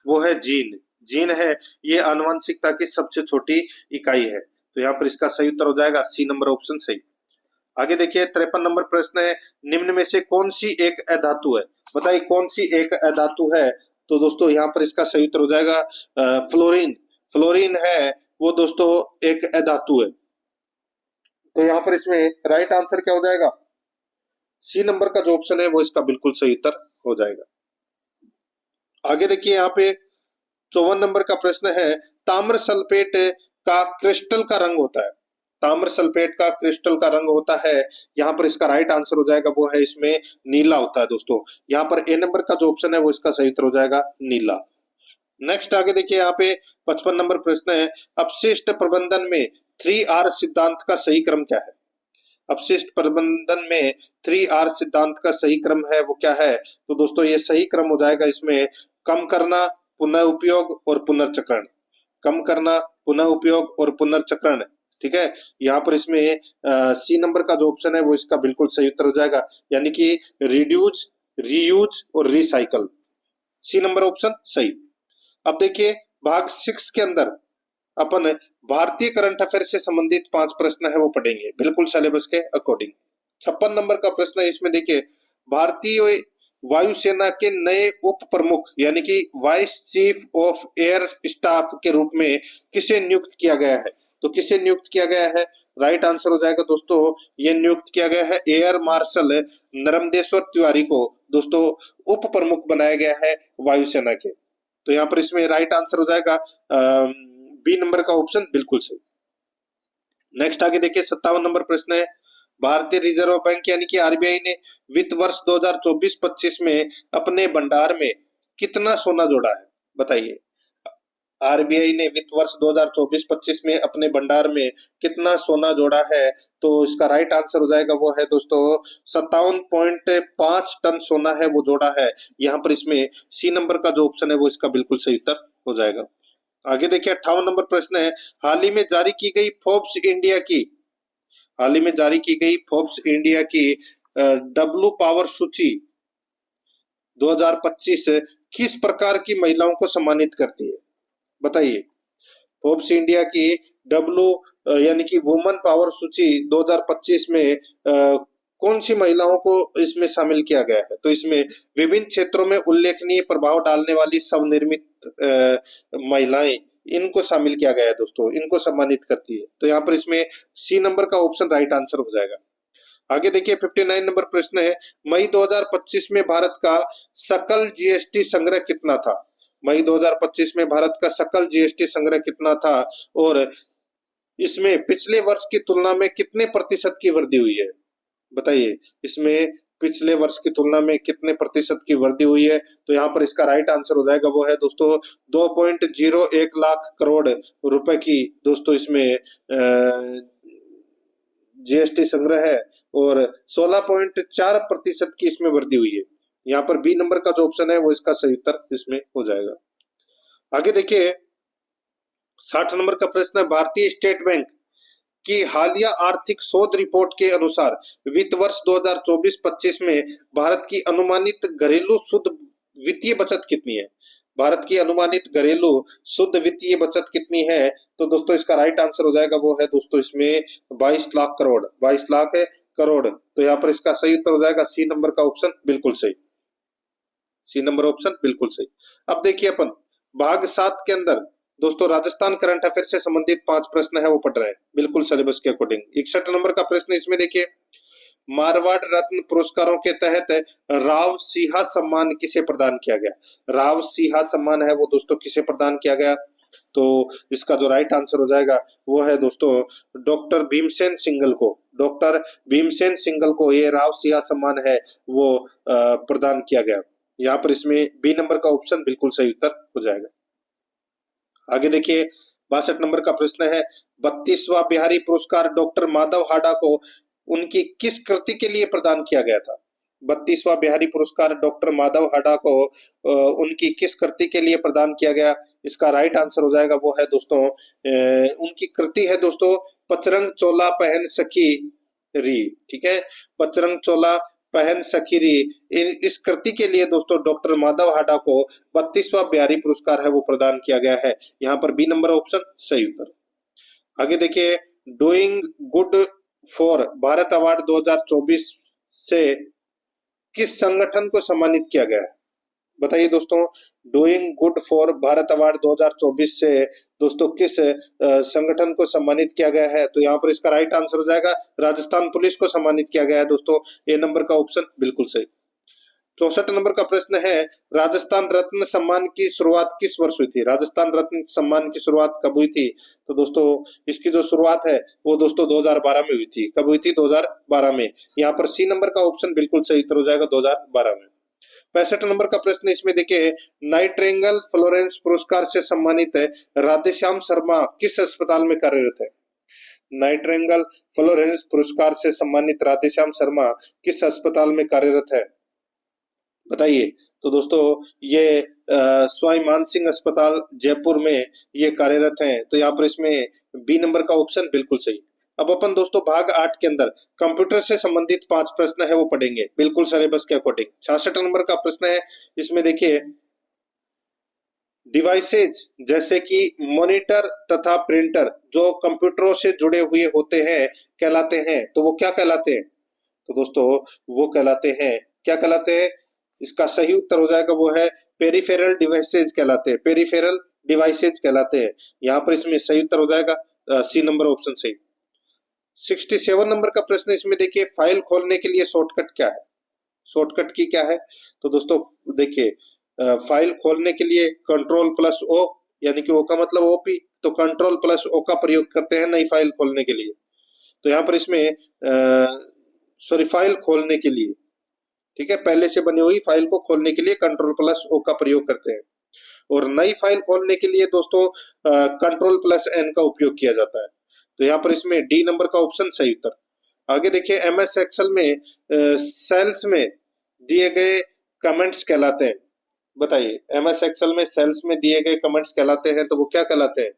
वो है जीन। जीन है ये आनुवंशिकता की सबसे छोटी इकाई है। तो यहाँ पर इसका सही उत्तर हो जाएगा सी नंबर ऑप्शन सही। आगे देखिए 53 नंबर प्रश्न है, निम्न में से कौन सी एक अधातु है? बताइए कौन सी एक अधातु है? तो दोस्तों यहाँ पर इसका सही उत्तर हो जाएगा फ्लोरीन। फ्लोरीन है वो दोस्तों एक अधातु है। तो यहाँ पर इसमें राइट आंसर क्या हो जाएगा? सी नंबर का जो ऑप्शन है वो इसका बिल्कुल सही उत्तर हो जाएगा। आगे देखिए यहाँ पे 54 नंबर का प्रश्न है, ताम्र सल्फेट का क्रिस्टल का रंग होता है। ताम्र सल्फेट का क्रिस्टल का रंग होता है, यहाँ पर इसका राइट आंसर हो जाएगा वो है इसमें नीला होता है दोस्तों। यहाँ पर ए नंबर का जो ऑप्शन है वो इसका सही उत्तर हो जाएगा नीला। नेक्स्ट आगे देखिए यहाँ पे 55 नंबर प्रश्न है, अपशिष्ट प्रबंधन में 3R सिद्धांत का सही क्रम क्या है? अपशिष्ट प्रबंधन में 3R सिद्धांत का सही क्रम है वो क्या है? तो दोस्तों ये सही क्रम हो जाएगा इसमें कम करना, पुनः उपयोग और पुनर्चक्रण। कम करना, पुनः उपयोग और पुनर्चक्रण, ठीक है। यहाँ पर इसमें सी नंबर का जो ऑप्शन है वो इसका बिल्कुल सही उत्तर हो जाएगा, यानी कि रिड्यूस, रीयूज और रिसाइकल। सी नंबर ऑप्शन सही। अब देखिए भाग 6 के अंदर अपन भारतीय करंट अफेयर से संबंधित 5 प्रश्न है वो पढ़ेंगे बिल्कुल सिलेबस के अकॉर्डिंग। 56 नंबर का प्रश्न है, इसमें देखिए भारतीय वायुसेना के नए उप प्रमुख यानी कि vice chief of air staff के रूप में किसे नियुक्त किया गया है? तो किसे नियुक्त किया गया है? राइट आंसर हो जाएगा दोस्तों ये नियुक्त किया गया है एयर मार्शल नर्मदेश्वर तिवारी को दोस्तों उप प्रमुख बनाया गया है वायुसेना के। तो यहाँ पर इसमें राइट आंसर हो जाएगा बी नंबर का ऑप्शन बिल्कुल सही। नेक्स्ट आगे देखिए 57 नंबर प्रश्न है, भारतीय रिजर्व बैंक यानी कि आरबीआई ने वित्त वर्ष 2024-25 में अपने भंडार में कितना सोना जोड़ा है? बताइए आरबीआई ने वित्त वर्ष 2024-25 में अपने भंडार में कितना सोना जोड़ा है? तो इसका राइट आंसर हो जाएगा वो है दोस्तों 57.5 टन सोना है वो जोड़ा है। यहाँ पर इसमें सी नंबर का जो ऑप्शन है वो इसका बिल्कुल सही उत्तर हो जाएगा। आगे देखिए 58 नंबर प्रश्न है, हाल ही में जारी की गई फोर्ब्स इंडिया की डब्ल्यू पावर सूची 2025 किस प्रकार की महिलाओं को सम्मानित करती है? बताइए फोर्ब्स इंडिया की डब्ल्यू यानी कि वुमन पावर सूची 2025 में कौन सी महिलाओं को इसमें शामिल किया गया है? तो इसमें विभिन्न क्षेत्रों में उल्लेखनीय प्रभाव डालने वाली स्वनिर्मित महिलाएं, इनको शामिल किया गया है दोस्तों, इनको सम्मानित करती है। तो यहाँ पर इसमें सी नंबर का ऑप्शन राइट आंसर हो जाएगा। आगे देखिए 59 नंबर प्रश्न है, मई 2025 में भारत का सकल जीएसटी संग्रह कितना था? मई 2025 में भारत का सकल जीएसटी संग्रह कितना था और इसमें पिछले वर्ष की तुलना में कितने प्रतिशत की वृद्धि हुई है? बताइए इसमें पिछले वर्ष की तुलना में कितने प्रतिशत की वृद्धि हुई है? तो यहाँ पर इसका राइट आंसर हो जाएगा वो है दोस्तों 2.01 लाख करोड़ रुपए की दोस्तों इसमें जीएसटी संग्रह है और 16.4% की इसमें वृद्धि हुई है। यहाँ पर बी नंबर का जो ऑप्शन है वो इसका सही उत्तर इसमें हो जाएगा। आगे देखिए 60 नंबर का प्रश्न है, भारतीय स्टेट बैंक की हालिया आर्थिक शोध रिपोर्ट के अनुसार वित्त वर्ष 2024-25 में भारत की अनुमानित घरेलू शुद्ध वित्तीय बचत कितनी है? भारत की अनुमानित घरेलू शुद्ध वित्तीय बचत कितनी है? तो दोस्तों इसका राइट आंसर हो जाएगा वो है दोस्तों इसमें 22 लाख करोड़, 22 लाख करोड़। तो यहाँ पर इसका सही उत्तर हो जाएगा सी नंबर का ऑप्शन बिल्कुल सही। सी नंबर ऑप्शन बिल्कुल सही। अब देखिए अपन भाग 7 के अंदर दोस्तों राजस्थान करंट अफेयर से संबंधित 5 प्रश्न है वो पढ़ रहे हैं बिल्कुल सिलेबस के अकॉर्डिंग। 61 नंबर का प्रश्न इसमें देखिए, मारवाड़ रत्न पुरस्कारों के तहत राव सिंहा सम्मान किसे प्रदान किया गया? राव सिंहा सम्मान है वो दोस्तों किसे प्रदान किया गया? तो इसका जो राइट आंसर हो जाएगा वो है दोस्तों डॉक्टर भीमसेन सिंघल को। डॉक्टर भीमसेन सिंघल को ये राव सिंहा सम्मान है वो प्रदान किया गया। यहाँ पर इसमें बी नंबर का ऑप्शन बिल्कुल सही उत्तर हो जाएगा। आगे देखिए 62 नंबर का प्रश्न है, 32वां बिहारी पुरस्कार डॉक्टर माधव हाडा को उनकी किस कृति के लिए प्रदान किया गया था? 32वां बिहारी पुरस्कार डॉक्टर माधव हाडा को उनकी किस कृति के लिए प्रदान किया गया? इसका राइट आंसर हो जाएगा वो है दोस्तों उनकी कृति है दोस्तों पचरंग चोला पहन सखी री। ठीक है, पचरंग चोला पहन सखी री, इस कृति के लिए दोस्तों डॉक्टर माधव हाडा को 32वां बिहारी पुरस्कार है वो प्रदान किया गया है। यहाँ पर बी नंबर ऑप्शन सही उत्तर। आगे देखिए doing good for Bharat award 2024 से किस संगठन को सम्मानित किया गया है? बताइए दोस्तों, doing good for Bharat award 2024 से दोस्तों किस संगठन को सम्मानित किया गया है? तो यहाँ पर इसका राइट आंसर हो जाएगा राजस्थान पुलिस को सम्मानित किया गया है दोस्तों। ए नंबर का ऑप्शन बिल्कुल सही। 64 नंबर का प्रश्न है, राजस्थान रत्न सम्मान की शुरुआत किस वर्ष हुई थी? राजस्थान रत्न सम्मान की शुरुआत कब हुई थी? तो दोस्तों इसकी जो शुरुआत है वो दोस्तों 2012 में हुई थी। कब हुई थी? 2012 में। यहाँ पर सी नंबर का ऑप्शन बिल्कुल सही उत्तर हो जाएगा 2012 में। 65 नंबर का प्रश्न इसमें देखिए, नाइटिंगेल फ्लोरेंस पुरस्कार से सम्मानित है राधेश्याम शर्मा किस अस्पताल में कार्यरत है? नाइटिंगेल फ्लोरेंस पुरस्कार से सम्मानित राधेश्याम शर्मा किस अस्पताल में कार्यरत है? बताइए। तो दोस्तों ये स्वाई मान सिंह अस्पताल जयपुर में ये कार्यरत हैं। तो यहाँ पर इसमें बी नंबर का ऑप्शन बिल्कुल सही। अब अपन दोस्तों भाग 8 के अंदर कंप्यूटर से संबंधित 5 प्रश्न है वो पढ़ेंगे बिल्कुल सिलेबस के अकॉर्डिंग। 66 नंबर का प्रश्न है, इसमें देखिए डिवाइसेज जैसे कि मॉनिटर तथा प्रिंटर जो कंप्यूटरों से जुड़े हुए होते हैं कहलाते हैं, तो वो क्या कहलाते हैं? तो दोस्तों वो कहलाते हैं, क्या कहलाते हैं? इसका सही उत्तर हो जाएगा वो है पेरिफेरल डिवाइसेज कहलाते हैं। पेरिफेरल डिवाइसेज कहलाते हैं। यहाँ पर इसमें सही उत्तर हो जाएगा सी नंबर ऑप्शन सही। 67 नंबर का प्रश्न इसमें देखिए, फाइल खोलने के लिए शॉर्टकट क्या है? शॉर्टकट की क्या है? तो दोस्तों देखिए फाइल खोलने के लिए कंट्रोल प्लस ओ, यानी कि ओ का मतलब ओपी, तो कंट्रोल प्लस ओ का प्रयोग करते हैं नई फाइल खोलने के लिए। तो यहाँ पर इसमें सॉरी फाइल खोलने के लिए, ठीक है, पहले से बनी हुई फाइल को खोलने के लिए कंट्रोल प्लस ओ का प्रयोग करते हैं, और नई फाइल खोलने के लिए दोस्तों कंट्रोल प्लस एन का उपयोग किया जाता है। तो यहाँ पर इसमें डी नंबर का ऑप्शन सही उत्तर। आगे देखिए एमएस एक्सेल में सेल्स में दिए गए कमेंट्स कहलाते हैं। बताइए एमएस एक्सेल में सेल्स में दिए गए कमेंट्स कहलाते हैं, तो वो क्या कहलाते हैं?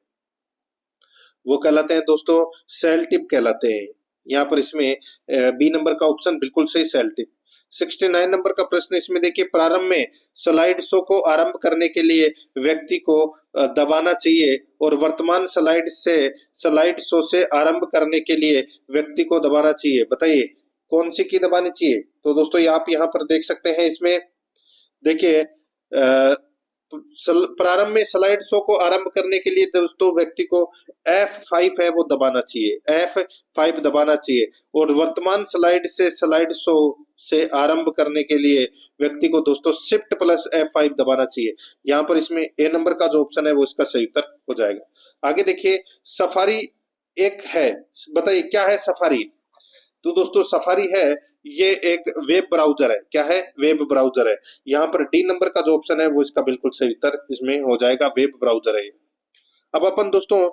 वो कहलाते हैं दोस्तों सेल टिप कहलाते हैं। यहाँ पर इसमें बी नंबर का ऑप्शन बिल्कुल सही, सेल टिप। 69 नंबर का प्रश्न इसमें देखिए, प्रारंभ में स्लाइड शो को आरंभ करने के लिए व्यक्ति को दबाना चाहिए और वर्तमान स्लाइड शो से आरंभ करने के लिए व्यक्ति को दबाना चाहिए। बताइए कौन सी की दबानी चाहिए? तो दोस्तों आप यहाँ पर देख सकते हैं, इसमें देखिए प्रारंभ में स्लाइड शो को आरंभ करने के लिए दोस्तों व्यक्ति को F5 है वो दबाना चाहिए, F5 दबाना चाहिए, और वर्तमान स्लाइड शो से आरंभ करने के लिए व्यक्ति को दोस्तों शिफ्ट प्लस F5 दबाना चाहिए। यहाँ पर इसमें ए नंबर का जो ऑप्शन है वो इसका सही उत्तर हो जाएगा। आगे देखिए सफारी एक है, बताइए क्या है सफारी? तो दोस्तों सफारी है ये एक वेब ब्राउजर है। क्या है? वेब ब्राउजर है। यहाँ पर डी नंबर का जो ऑप्शन है वो इसका बिल्कुल सही उत्तर इसमें हो जाएगा, वेब ब्राउजर है। अब अपन दोस्तों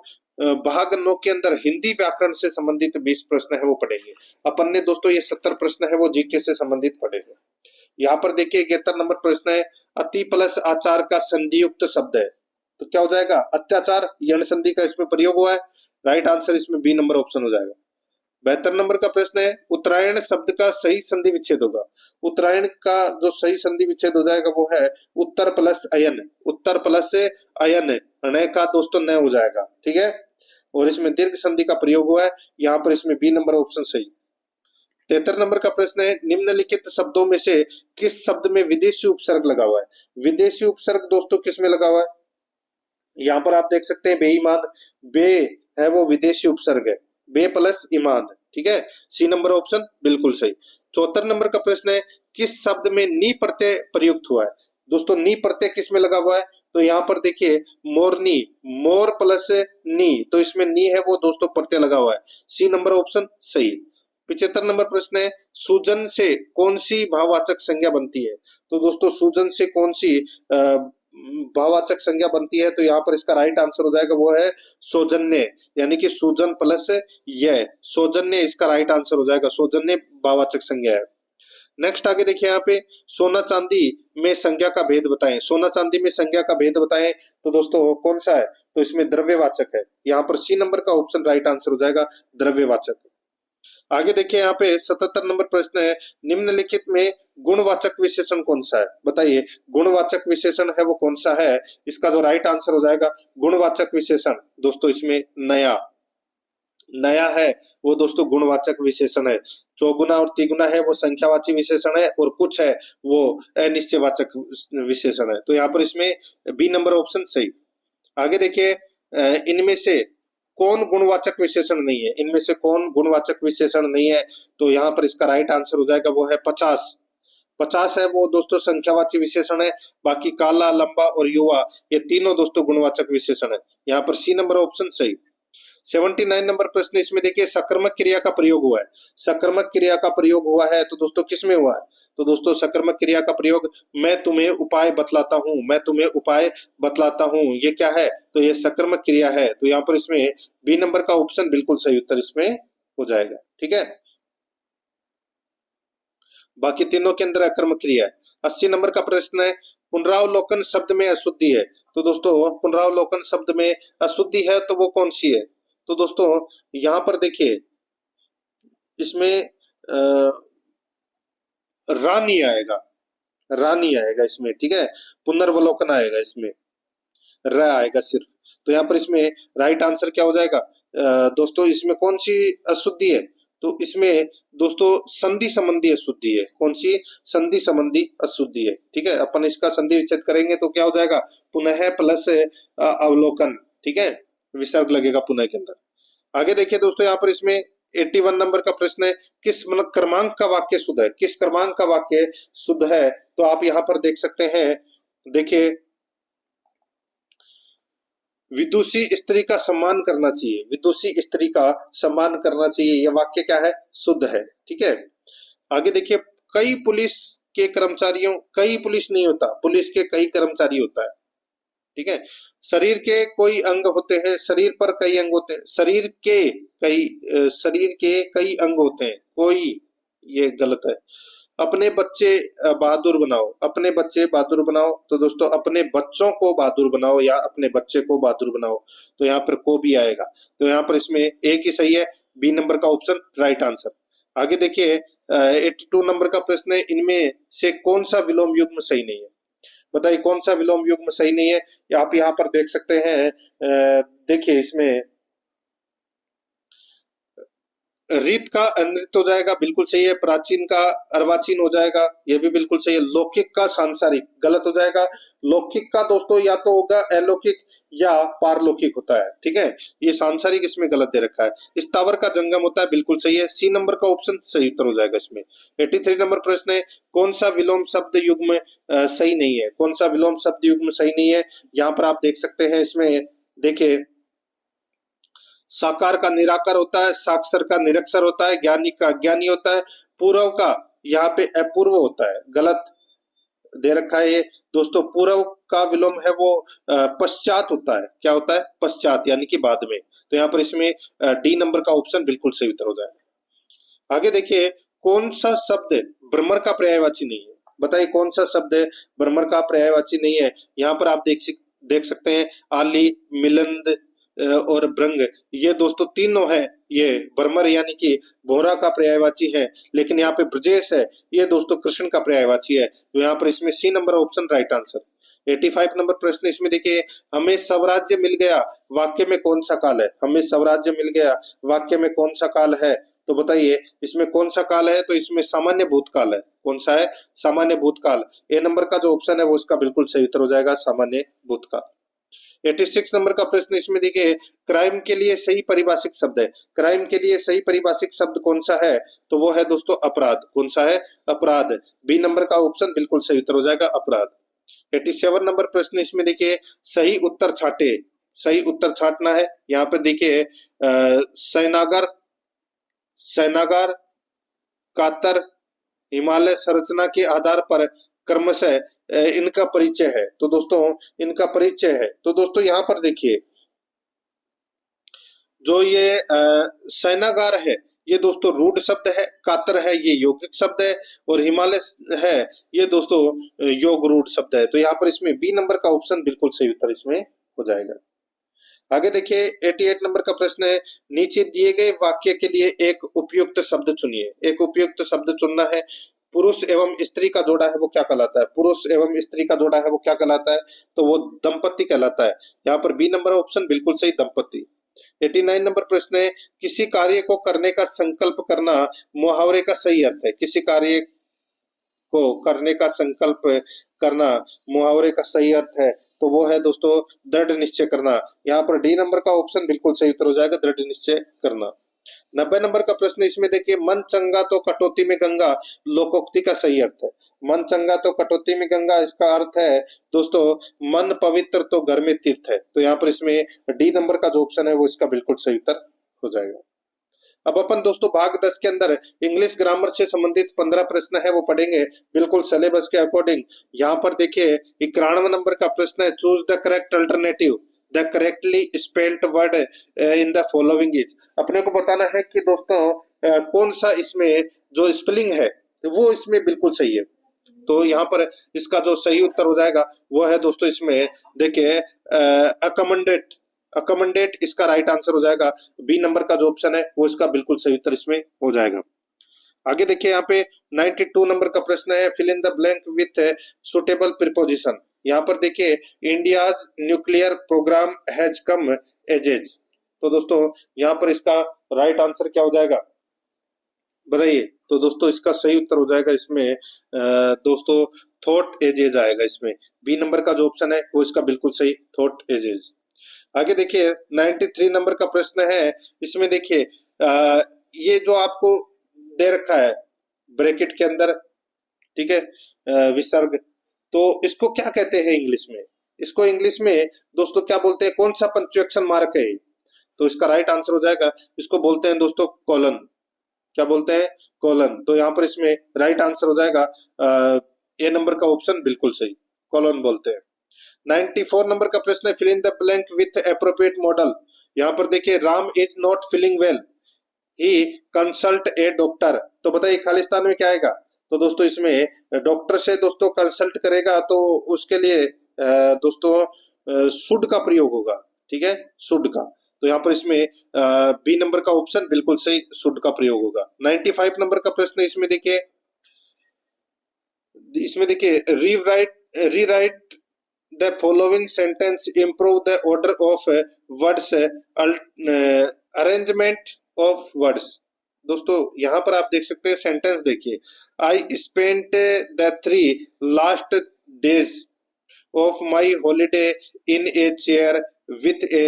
भाग 9 के अंदर हिंदी व्याकरण से संबंधित 20 प्रश्न है वो पढ़ेंगे। अपन ने दोस्तों ये 70 प्रश्न है वो जीके से संबंधित पढ़े हैं। यहाँ पर देखिए 71 नंबर प्रश्न है, अति प्लस आचार का संधियुक्त शब्द है, तो क्या हो जाएगा? अत्याचार, यण संधि का इसमें प्रयोग हुआ है। राइट आंसर इसमें बी नंबर ऑप्शन हो जाएगा। 72 नंबर का प्रश्न है, उत्तरायण शब्द का सही संधि विच्छेद होगा। उत्तरायण का जो सही संधि विच्छेद हो जाएगा वो है उत्तर प्लस अयन, उत्तर प्लस अयन, ण का दोस्तों न हो जाएगा, ठीक है, और इसमें दीर्घ संधि का प्रयोग हुआ है। यहाँ पर इसमें बी नंबर ऑप्शन सही। 73 नंबर का प्रश्न है, निम्नलिखित शब्दों में से किस शब्द में विदेशी उपसर्ग लगा हुआ है? विदेशी उपसर्ग दोस्तों किस में लगा हुआ है? यहाँ पर आप देख सकते हैं बेईमान, बे है वो विदेशी उपसर्ग है, बे प्लस ईमान, ठीक है, सी नंबर ऑप्शन बिल्कुल सही। 74 नंबर का प्रश्न है, किस शब्द में नी प्रत्यय प्रयुक्त हुआ है? दोस्तों नी प्रत्यय किस में लगा हुआ है? तो यहाँ पर देखिए मोरनी, मोर प्लस नी, तो इसमें नी है वो दोस्तों प्रत्यय लगा हुआ है, सी नंबर ऑप्शन सही। 75 नंबर प्रश्न है, सूजन से कौन सी भाववाचक संज्ञा बनती है? तो दोस्तों सूजन से कौन सी भाववाचक संज्ञा बनती है? तो यहाँ पर इसका राइट आंसर हो जाएगा वो है सौजन्य, यानी कि सूजन प्लस यह सौजन्य इसका राइट आंसर हो जाएगा। सौजन्य भाववाचक संज्ञा है। नेक्स्ट आगे देखिए यहाँ पे सोना चांदी में संज्ञा का भेद बताएं। सोना चांदी में संज्ञा का भेद बताएं तो दोस्तों कौन सा है? तो इसमें द्रव्यवाचक है। यहाँ पर सी नंबर का ऑप्शन राइट आंसर हो जाएगा, द्रव्यवाचक। आगे देखिए यहाँ पे 77 नंबर प्रश्न है, निम्नलिखित में गुणवाचक विशेषण कौन सा है? बताइए गुणवाचक विशेषण है वो कौन सा है? इसका जो राइट आंसर हो जाएगा गुणवाचक विशेषण दोस्तों इसमें नया, नया है वो दोस्तों गुणवाचक विशेषण है। चौगुना और तिगुना है वो संख्यावाची विशेषण है, और कुछ है वो अनिश्चयवाचक विशेषण है। तो यहाँ पर इसमें बी नंबर ऑप्शन सही। आगे देखिए इनमें से कौन गुणवाचक विशेषण नहीं है? इनमें से कौन गुणवाचक विशेषण नहीं है? तो यहाँ पर इसका राइट आंसर हो जाएगा वो है 50। 50 है वो दोस्तों संख्यावाची विशेषण है। बाकी काला, लंबा और युवा ये तीनों दोस्तों गुणवाचक विशेषण है। यहाँ पर सी नंबर ऑप्शन सही। 79 नंबर प्रश्न इसमें देखिए सकर्मक क्रिया का प्रयोग हुआ है। सकर्मक क्रिया का प्रयोग हुआ है तो दोस्तों किसमें हुआ है? तो दोस्तों सकर्मक क्रिया का प्रयोग मैं तुम्हें उपाय बतलाता हूं, मैं तुम्हें उपाय बतलाता हूं, ये क्या है? तो ये सकर्मक क्रिया है। तो यहाँ पर इसमें बी नंबर का ऑप्शन बिल्कुल सही उत्तर इसमें हो जाएगा। ठीक है, बाकी तीनों के अंदर अकर्मक क्रिया है। 80 नंबर का प्रश्न है, पुनरावलोकन शब्द में अशुद्धि है। तो दोस्तों पुनरावलोकन शब्द में अशुद्धि है तो वो कौन सी है? तो दोस्तों यहाँ पर देखिए इसमें रानी आएगा, रानी आएगा इसमें। ठीक है, पुनर्वलोकन आएगा इसमें, र आएगा सिर्फ। तो यहाँ पर इसमें राइट आंसर क्या हो जाएगा? दोस्तों इसमें कौन सी अशुद्धि है? तो इसमें दोस्तों संधि संबंधी अशुद्धि है। कौन सी? संधि संबंधी अशुद्धि है। ठीक है, अपन इसका संधि विच्छेद करेंगे तो क्या हो जाएगा? पुनः प्लस अवलोकन। ठीक है, विसर्ग लगेगा पुनः के अंदर। आगे देखिए दोस्तों यहाँ पर इसमें 81 नंबर का प्रश्न है, किस मतलब क्रमांक का वाक्य शुद्ध है? किस क्रमांक का वाक्य शुद्ध है? तो आप यहाँ पर देख सकते हैं, देखिए विदुषी स्त्री का सम्मान करना चाहिए, विदुषी स्त्री का सम्मान करना चाहिए, यह वाक्य क्या है? शुद्ध है। ठीक है, आगे देखिए कई पुलिस के कर्मचारियों, कई पुलिस नहीं होता, पुलिस के कई कर्मचारी होता है। ठीक है, शरीर के कोई अंग होते हैं, शरीर पर कई अंग होते हैं, शरीर के कई अंग होते हैं, कोई, ये गलत है। अपने बच्चे बहादुर बनाओ, अपने बच्चे बहादुर बनाओ। तो दोस्तों अपने बच्चों को बहादुर बनाओ या अपने बच्चे को बहादुर बनाओ। तो यहाँ पर को भी आएगा। तो यहाँ पर इसमें एक ही सही है, बी नंबर का ऑप्शन राइट आंसर। आगे देखिए 82 नंबर का प्रश्न है, इनमें से कौन सा विलोम युग्म सही नहीं है? बताइए कौन सा विलोम युग्म सही नहीं है? आप यहाँ पर देख सकते हैं, देखिए इसमें रीत का अनृत हो जाएगा, बिल्कुल सही है। प्राचीन का अर्वाचीन हो जाएगा, ये भी बिल्कुल सही है। लौकिक का सांसारिक गलत हो जाएगा। लौकिक का दोस्तों या तो होगा अलौकिक या पारलौकिक होता है। ठीक है, ये सांसारिक इसमें गलत दे रखा है। स्थावर का जंगम होता है, बिल्कुल सही है। सी नंबर का ऑप्शन सही उत्तर हो जाएगा इसमें। 83 नंबर प्रश्न है, कौन सा विलोम शब्द युग्म सही नहीं है? कौन सा विलोम शब्द युग्म सही नहीं है? यहाँ पर आप देख सकते हैं, इसमें देखिए साकार का निराकार होता है, साक्षर का निरक्षर होता है, ज्ञानी का अज्ञानी होता है, पूर्व का यहाँ पे अपूर्व होता है, गलत दे रखा है ये दोस्तों। पूर्व का विलोम है वो पश्चात होता है। क्या होता है? पश्चात, यानी कि बाद में। तो यहाँ पर इसमें डी नंबर का ऑप्शन बिल्कुल सही उत्तर हो जाएगा। आगे देखिए कौन सा शब्द भ्रमर का पर्यायवाची नहीं है? बताइए कौन सा शब्द भ्रमर का पर्यायवाची नहीं है? यहाँ पर आप देख सकते हैं आली, मिलंद और भ्रंग, ये दोस्तों तीनों है ये भ्रमर यानी कि भोरा का पर्यायवाची है। लेकिन यहाँ पे ब्रजेश है, ये दोस्तों कृष्ण का पर्यायवाची है। तो यहाँ पर इसमें C number option right answer. 85 number प्रश्न इसमें देखिए, हमें स्वराज्य मिल गया वाक्य में कौन सा काल है? हमें स्वराज्य मिल गया वाक्य में कौन सा काल है? तो बताइए इसमें कौन सा काल है? तो इसमें सामान्य भूतकाल है। कौन सा है? सामान्य भूतकाल। ए नंबर का जो ऑप्शन है वो इसका बिल्कुल सही उत्तर हो जाएगा, सामान्य भूतकाल। 86 नंबर का प्रश्न इसमें देखिए, क्राइम के लिए सही परिभाषिक शब्द है। क्राइम के लिए सही परिभाषिक शब्द कौन सा है? तो वो है दोस्तों अपराध। कौन सा है? अपराध। बी नंबर का ऑप्शन बिल्कुल सही उत्तर हो जाएगा, अपराध। 87 नंबर प्रश्न इसमें देखिए, सही उत्तर छाटे, सही उत्तर छाटना है। यहाँ पे देखिए सेनागार, सेनागार कातर, हिमालय संरचना के आधार पर क्रमशः इनका परिचय है। तो दोस्तों इनका परिचय है। तो दोस्तों यहाँ पर देखिए जो ये सेनागार है ये दोस्तों रूढ़ शब्द है, कातर है ये यौगिक शब्द है, और हिमालय है ये दोस्तों योग रूढ़ शब्द है। तो यहाँ पर इसमें बी नंबर का ऑप्शन बिल्कुल सही उत्तर इसमें हो जाएगा। आगे देखिए 88 नंबर का प्रश्न है, नीचे दिए गए वाक्य के लिए एक उपयुक्त शब्द चुनिए। एक उपयुक्त शब्द चुनना है। पुरुष एवं स्त्री का जोड़ा है वो क्या कहलाता है? पुरुष एवं स्त्री का जोड़ा है वो क्या कहलाता है? तो वो दंपति कहलाता है। यहाँ पर बी नंबर ऑप्शन बिल्कुल सही, दंपति। 89 नंबर प्रश्न है, किसी कार्य को करने का संकल्प करना मुहावरे का सही अर्थ है। किसी कार्य को करने का संकल्प करना मुहावरे का सही अर्थ है, तो वो है दोस्तों दृढ़ निश्चय करना। यहाँ पर डी नंबर का ऑप्शन बिल्कुल सही उत्तर हो जाएगा, दृढ़ निश्चय करना। 90 नंबर का प्रश्न इसमें देखिए, मन चंगा तो कटौती में गंगा लोकोक्ति का सही अर्थ है। मन चंगा तो कटौती में गंगा, इसका अर्थ है दोस्तों मन पवित्र तो घर में तीर्थ है। तो यहाँ पर इसमें डी नंबर का जो ऑप्शन है वो इसका बिल्कुल सही उत्तर हो जाएगा। अब अपन दोस्तों भाग 10 के अंदर इंग्लिश ग्रामर से संबंधित 15 प्रश्न है वो पढ़ेंगे बिल्कुल सिलेबस के अकॉर्डिंग। यहाँ पर देखिए 91 नंबर का प्रश्न है, choose the correct alternative the correctly spelled word in the following is. अपने को बताना है कि दोस्तों कौन सा इसमें जो स्पेलिंग है वो इसमें बिल्कुल सही है। तो यहाँ पर इसका जो सही उत्तर हो जाएगा वो है दोस्तों इसमें देखिए अकमंडेट। अकमंडेट इसका राइट आंसर हो जाएगा। बी नंबर का जो ऑप्शन है वो इसका बिल्कुल सही उत्तर इसमें हो जाएगा। आगे देखिए यहाँ पे 92 नंबर का प्रश्न है, fill in the blank with suitable preposition. यहाँ पर देखिए India's nuclear programme has come ages. तो दोस्तों यहाँ पर इसका राइट आंसर क्या हो जाएगा बताइए? तो दोस्तों इसका सही उत्तर हो जाएगा इसमें दोस्तों थॉट एजेज आएगा इसमें। बी नंबर का जो ऑप्शन है वो इसका बिल्कुल सही, थॉट एजेज। आगे देखिए 93 नंबर का प्रश्न है, इसमें देखिए ये जो आपको दे रखा है ब्रैकेट के अंदर, ठीक है, विसर्ग, तो इसको क्या कहते हैं इंग्लिश में? इसको इंग्लिश में दोस्तों क्या बोलते हैं? कौन सा पंक्चुएशन मार्क है? तो इसका राइट आंसर हो जाएगा, इसको बोलते हैं दोस्तों कॉलन। क्या बोलते हैं? कॉलन। तो यहाँ पर इसमें राइट आंसर हो जाएगा ए नंबर का ऑप्शन बिल्कुल सही, कॉलन बोलते हैं। 94 नंबर का प्रश्न है, fill in the blank with appropriate modal. यहाँ पर देखिए Ram is not feeling well, he consult a doctor. तो बताइए खालिस्तान में क्या आएगा? तो दोस्तों इसमें डॉक्टर से दोस्तों कंसल्ट करेगा तो उसके लिए दोस्तों शुड का प्रयोग होगा, ठीक है, शुड का। तो यहाँ पर इसमें बी नंबर का ऑप्शन बिल्कुल सही, शुड का प्रयोग होगा। 95 नंबर का प्रश्न इसमें देखिए rewrite the following sentence, improve the order of words, arrangement of words। दोस्तों यहाँ पर आप देख सकते हैं सेंटेंस देखिए, I spent the 3 last days of my holiday in a chair with a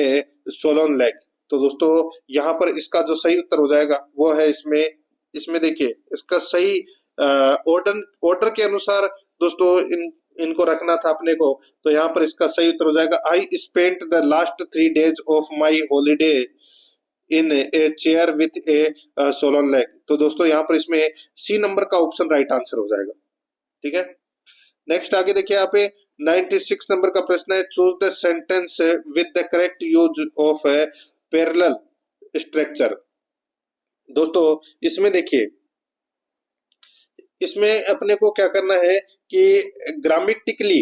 swollen leg। तो दोस्तों यहाँ पर इसका जो सही उत्तर हो जाएगा वो है इसमें देखिए इसका सही ऑर्डर के अनुसार दोस्तों इनको रखना था अपने को। तो यहाँ पर इसका सही उत्तर हो जाएगा, I spent the last 3 days of my holiday in a chair with A Solan leg. तो दोस्तों यहाँ पर इसमें सी नंबर का ऑप्शन राइट आंसर हो जाएगा, ठीक है। नेक्स्ट आगे देखिए यहाँ पे 96 नंबर का प्रश्न है, choose the sentence with the correct use of A parallel structure. दोस्तों इसमें देखिए इसमें अपने को क्या करना है कि ग्रामेटिकली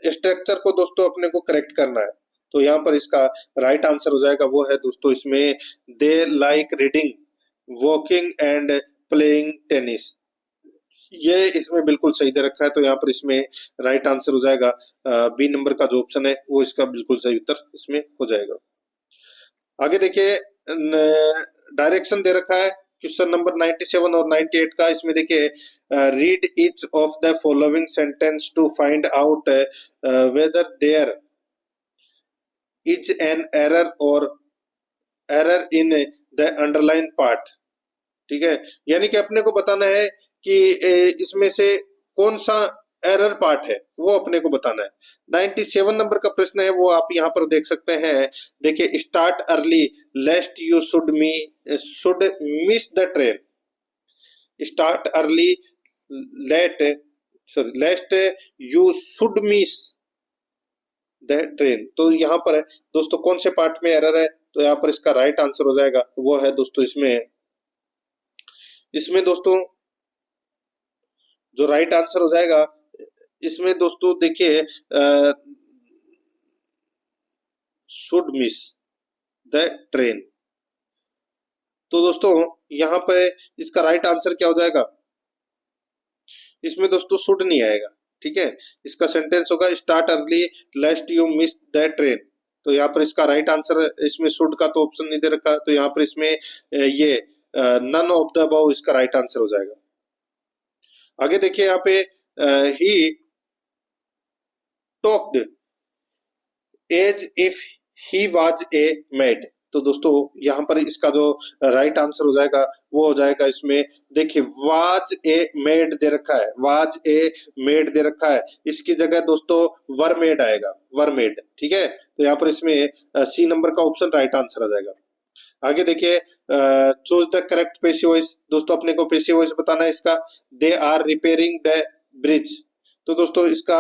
स्ट्रक्चर को दोस्तों अपने को करेक्ट करना है। तो यहाँ पर इसका राइट आंसर हो जाएगा वो है दोस्तों इसमें they like reading, walking and playing tennis. ये इसमें बिल्कुल सही दे रखा है। तो यहाँ पर इसमें राइट आंसर हो जाएगा बी नंबर का जो ऑप्शन है वो इसका बिल्कुल सही उत्तर इसमें हो जाएगा। आगे देखिए डायरेक्शन दे रखा है क्वेश्चन नंबर 97 और 98 का। इसमें देखिए read each of the following sentence to find out whether there is an error और error in the underline part, ठीक है। यानी कि अपने को बताना है कि इसमें से कौन सा एरर पार्ट है वो अपने को बताना है। 97 नंबर का प्रश्न है वो आप यहाँ पर देख सकते हैं। देखिए start early lest you should miss the train. Start early, late sorry lest you should miss the train. तो यहाँ पर दोस्तों कौन से पार्ट में एरर है, तो यहाँ पर इसका राइट आंसर हो जाएगा वो है दोस्तों इसमें इसमें दोस्तों जो राइट आंसर हो जाएगा इसमें दोस्तों देखिए शुड मिस द ट्रेन। तो दोस्तों यहाँ पे इसका राइट आंसर क्या हो जाएगा, इसमें दोस्तों शुड नहीं आएगा, ठीक है। इसका सेंटेंस होगा start early lest you miss the train. तो यहाँ पर इसका राइट आंसर, इसमें शुड का तो ऑप्शन नहीं दे रखा, तो यहाँ पर इसमें ये नन ऑफ द अबव इसका राइट आंसर हो जाएगा। आगे देखिए यहाँ पे he talked as if he was a mad. तो दोस्तों यहाँ पर इसका जो राइट आंसर हो जाएगा वो हो जाएगा इसमें देखिए वाज ए मेड दे रखा है, वाज ए मेड दे रखा है, इसकी जगह दोस्तों वर मेड आएगा, वर मेड, ठीक है। तो यहाँ पर इसमें सी नंबर का ऑप्शन राइट आंसर आ जाएगा। आगे देखिए choose the correct passive voice. दोस्तों अपने को पेसिव वॉइस बताना है इसका, they are repairing the bridge. तो दोस्तों इसका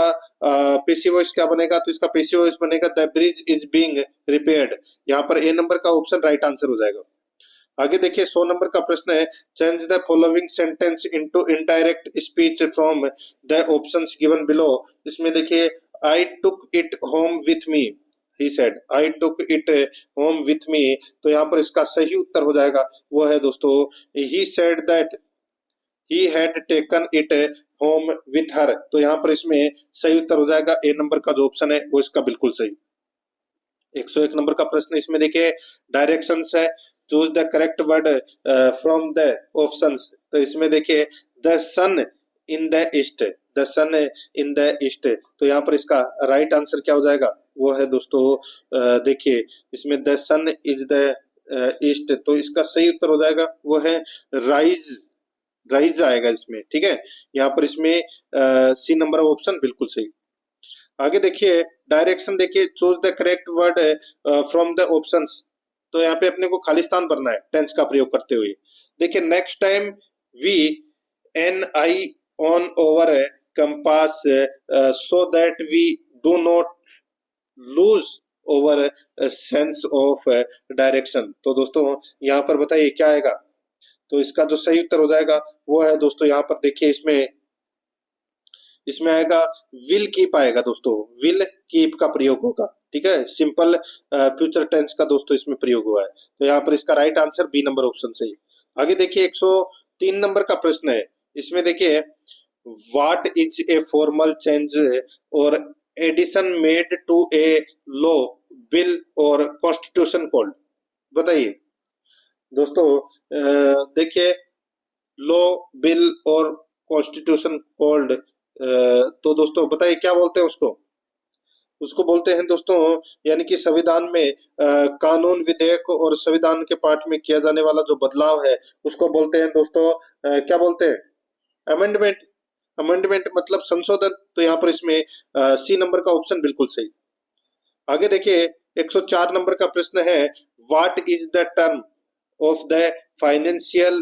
पेसिव वॉइस क्या बनेगा, तो इसका पेसिव वॉइस बनेगा the bridge is being repaired. यहाँ पर ए नंबर का ऑप्शन राइट आंसर हो जाएगा। आगे देखिए 100 नंबर का प्रश्न है, change the following sentence into indirect speech from the options given below. इसमें देखिए I took it home with me, he said I took it home with me. तो यहाँ पर इसका सही उत्तर हो जाएगा वो है दोस्तों he said that he had taken it home with her. तो यहाँ पर इसमें सही उत्तर हो जाएगा ए नंबर का जो ऑप्शन है वो इसका बिल्कुल सही। 101 नंबर का प्रश्न इसमें देखिए डायरेक्शंस है, choose the correct word from the options. तो इसमें देखिए the sun in the east, the sun in the east. तो यहाँ पर इसका राइट आंसर क्या हो जाएगा, वो है दोस्तों देखिए इसमें the sun is the east. तो इसका सही उत्तर हो जाएगा वो है राइज, राइज आएगा इसमें, ठीक है। यहाँ पर इसमें सी नंबर ऑप्शन बिल्कुल सही। आगे देखिए डायरेक्शन, देखिए choose the correct word from the options. तो यहाँ पे अपने को खालिस्तान भरना है टेंस का प्रयोग करते हुए। देखिए next time we an eye on our compass so that we do not lose our sense of direction. तो दोस्तों यहाँ पर बताइए क्या आएगा, तो इसका जो सही उत्तर हो जाएगा वो है दोस्तों यहाँ पर देखिए इसमें आएगा विल कीप आएगा दोस्तों, विल कीप का प्रयोग होगा, ठीक है। सिंपल फ्यूचर टेंस का दोस्तों इसमें प्रयोग हुआ है। तो यहाँ पर इसका right answer B number option सही। आगे देखिए 103 नंबर का प्रश्न है, इसमें देखिए what is a formal change और addition made to a law bill और कॉन्स्टिट्यूशन कोड। बताइए दोस्तों देखिए लॉ बिल और कॉन्स्टिट्यूशन कोड, तो दोस्तों बताइए क्या बोलते हैं उसको, उसको बोलते हैं दोस्तों यानी कि संविधान में कानून विधेयक और संविधान के पाठ में किया जाने वाला जो बदलाव है उसको बोलते हैं दोस्तों क्या बोलते हैं, अमेंडमेंट। अमेंडमेंट मतलब संशोधन। तो यहाँ पर इसमें सी नंबर का ऑप्शन बिल्कुल सही। आगे देखिए 104 नंबर का प्रश्न है, what is the term of the financial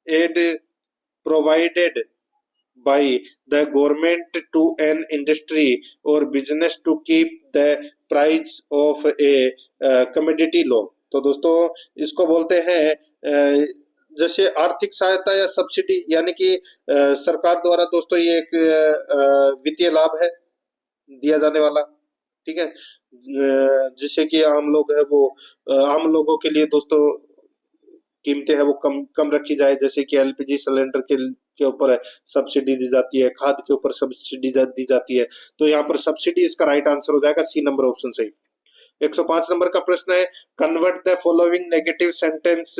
aid provided by the government to an industry or business to keep the price of a commodity low। तो दोस्तों इसको बोलते हैं जैसे आर्थिक सहायता या सब्सिडी, यानी कि सरकार द्वारा दोस्तों ये एक वित्तीय लाभ है दिया जाने वाला, ठीक है, जिससे कि आम लोग है वो आम लोगों के लिए दोस्तों कीमतें है वो कम कम रखी जाए, जैसे कि एलपीजी सिलेंडर के ऊपर सब्सिडी दी जाती है, खाद के ऊपर सब्सिडी दी जाती है। तो यहाँ पर सब्सिडी इसका राइट आंसर हो जाएगा सी नंबर ऑप्शन सही। 105 नंबर का प्रश्न है, convert the following negative sentence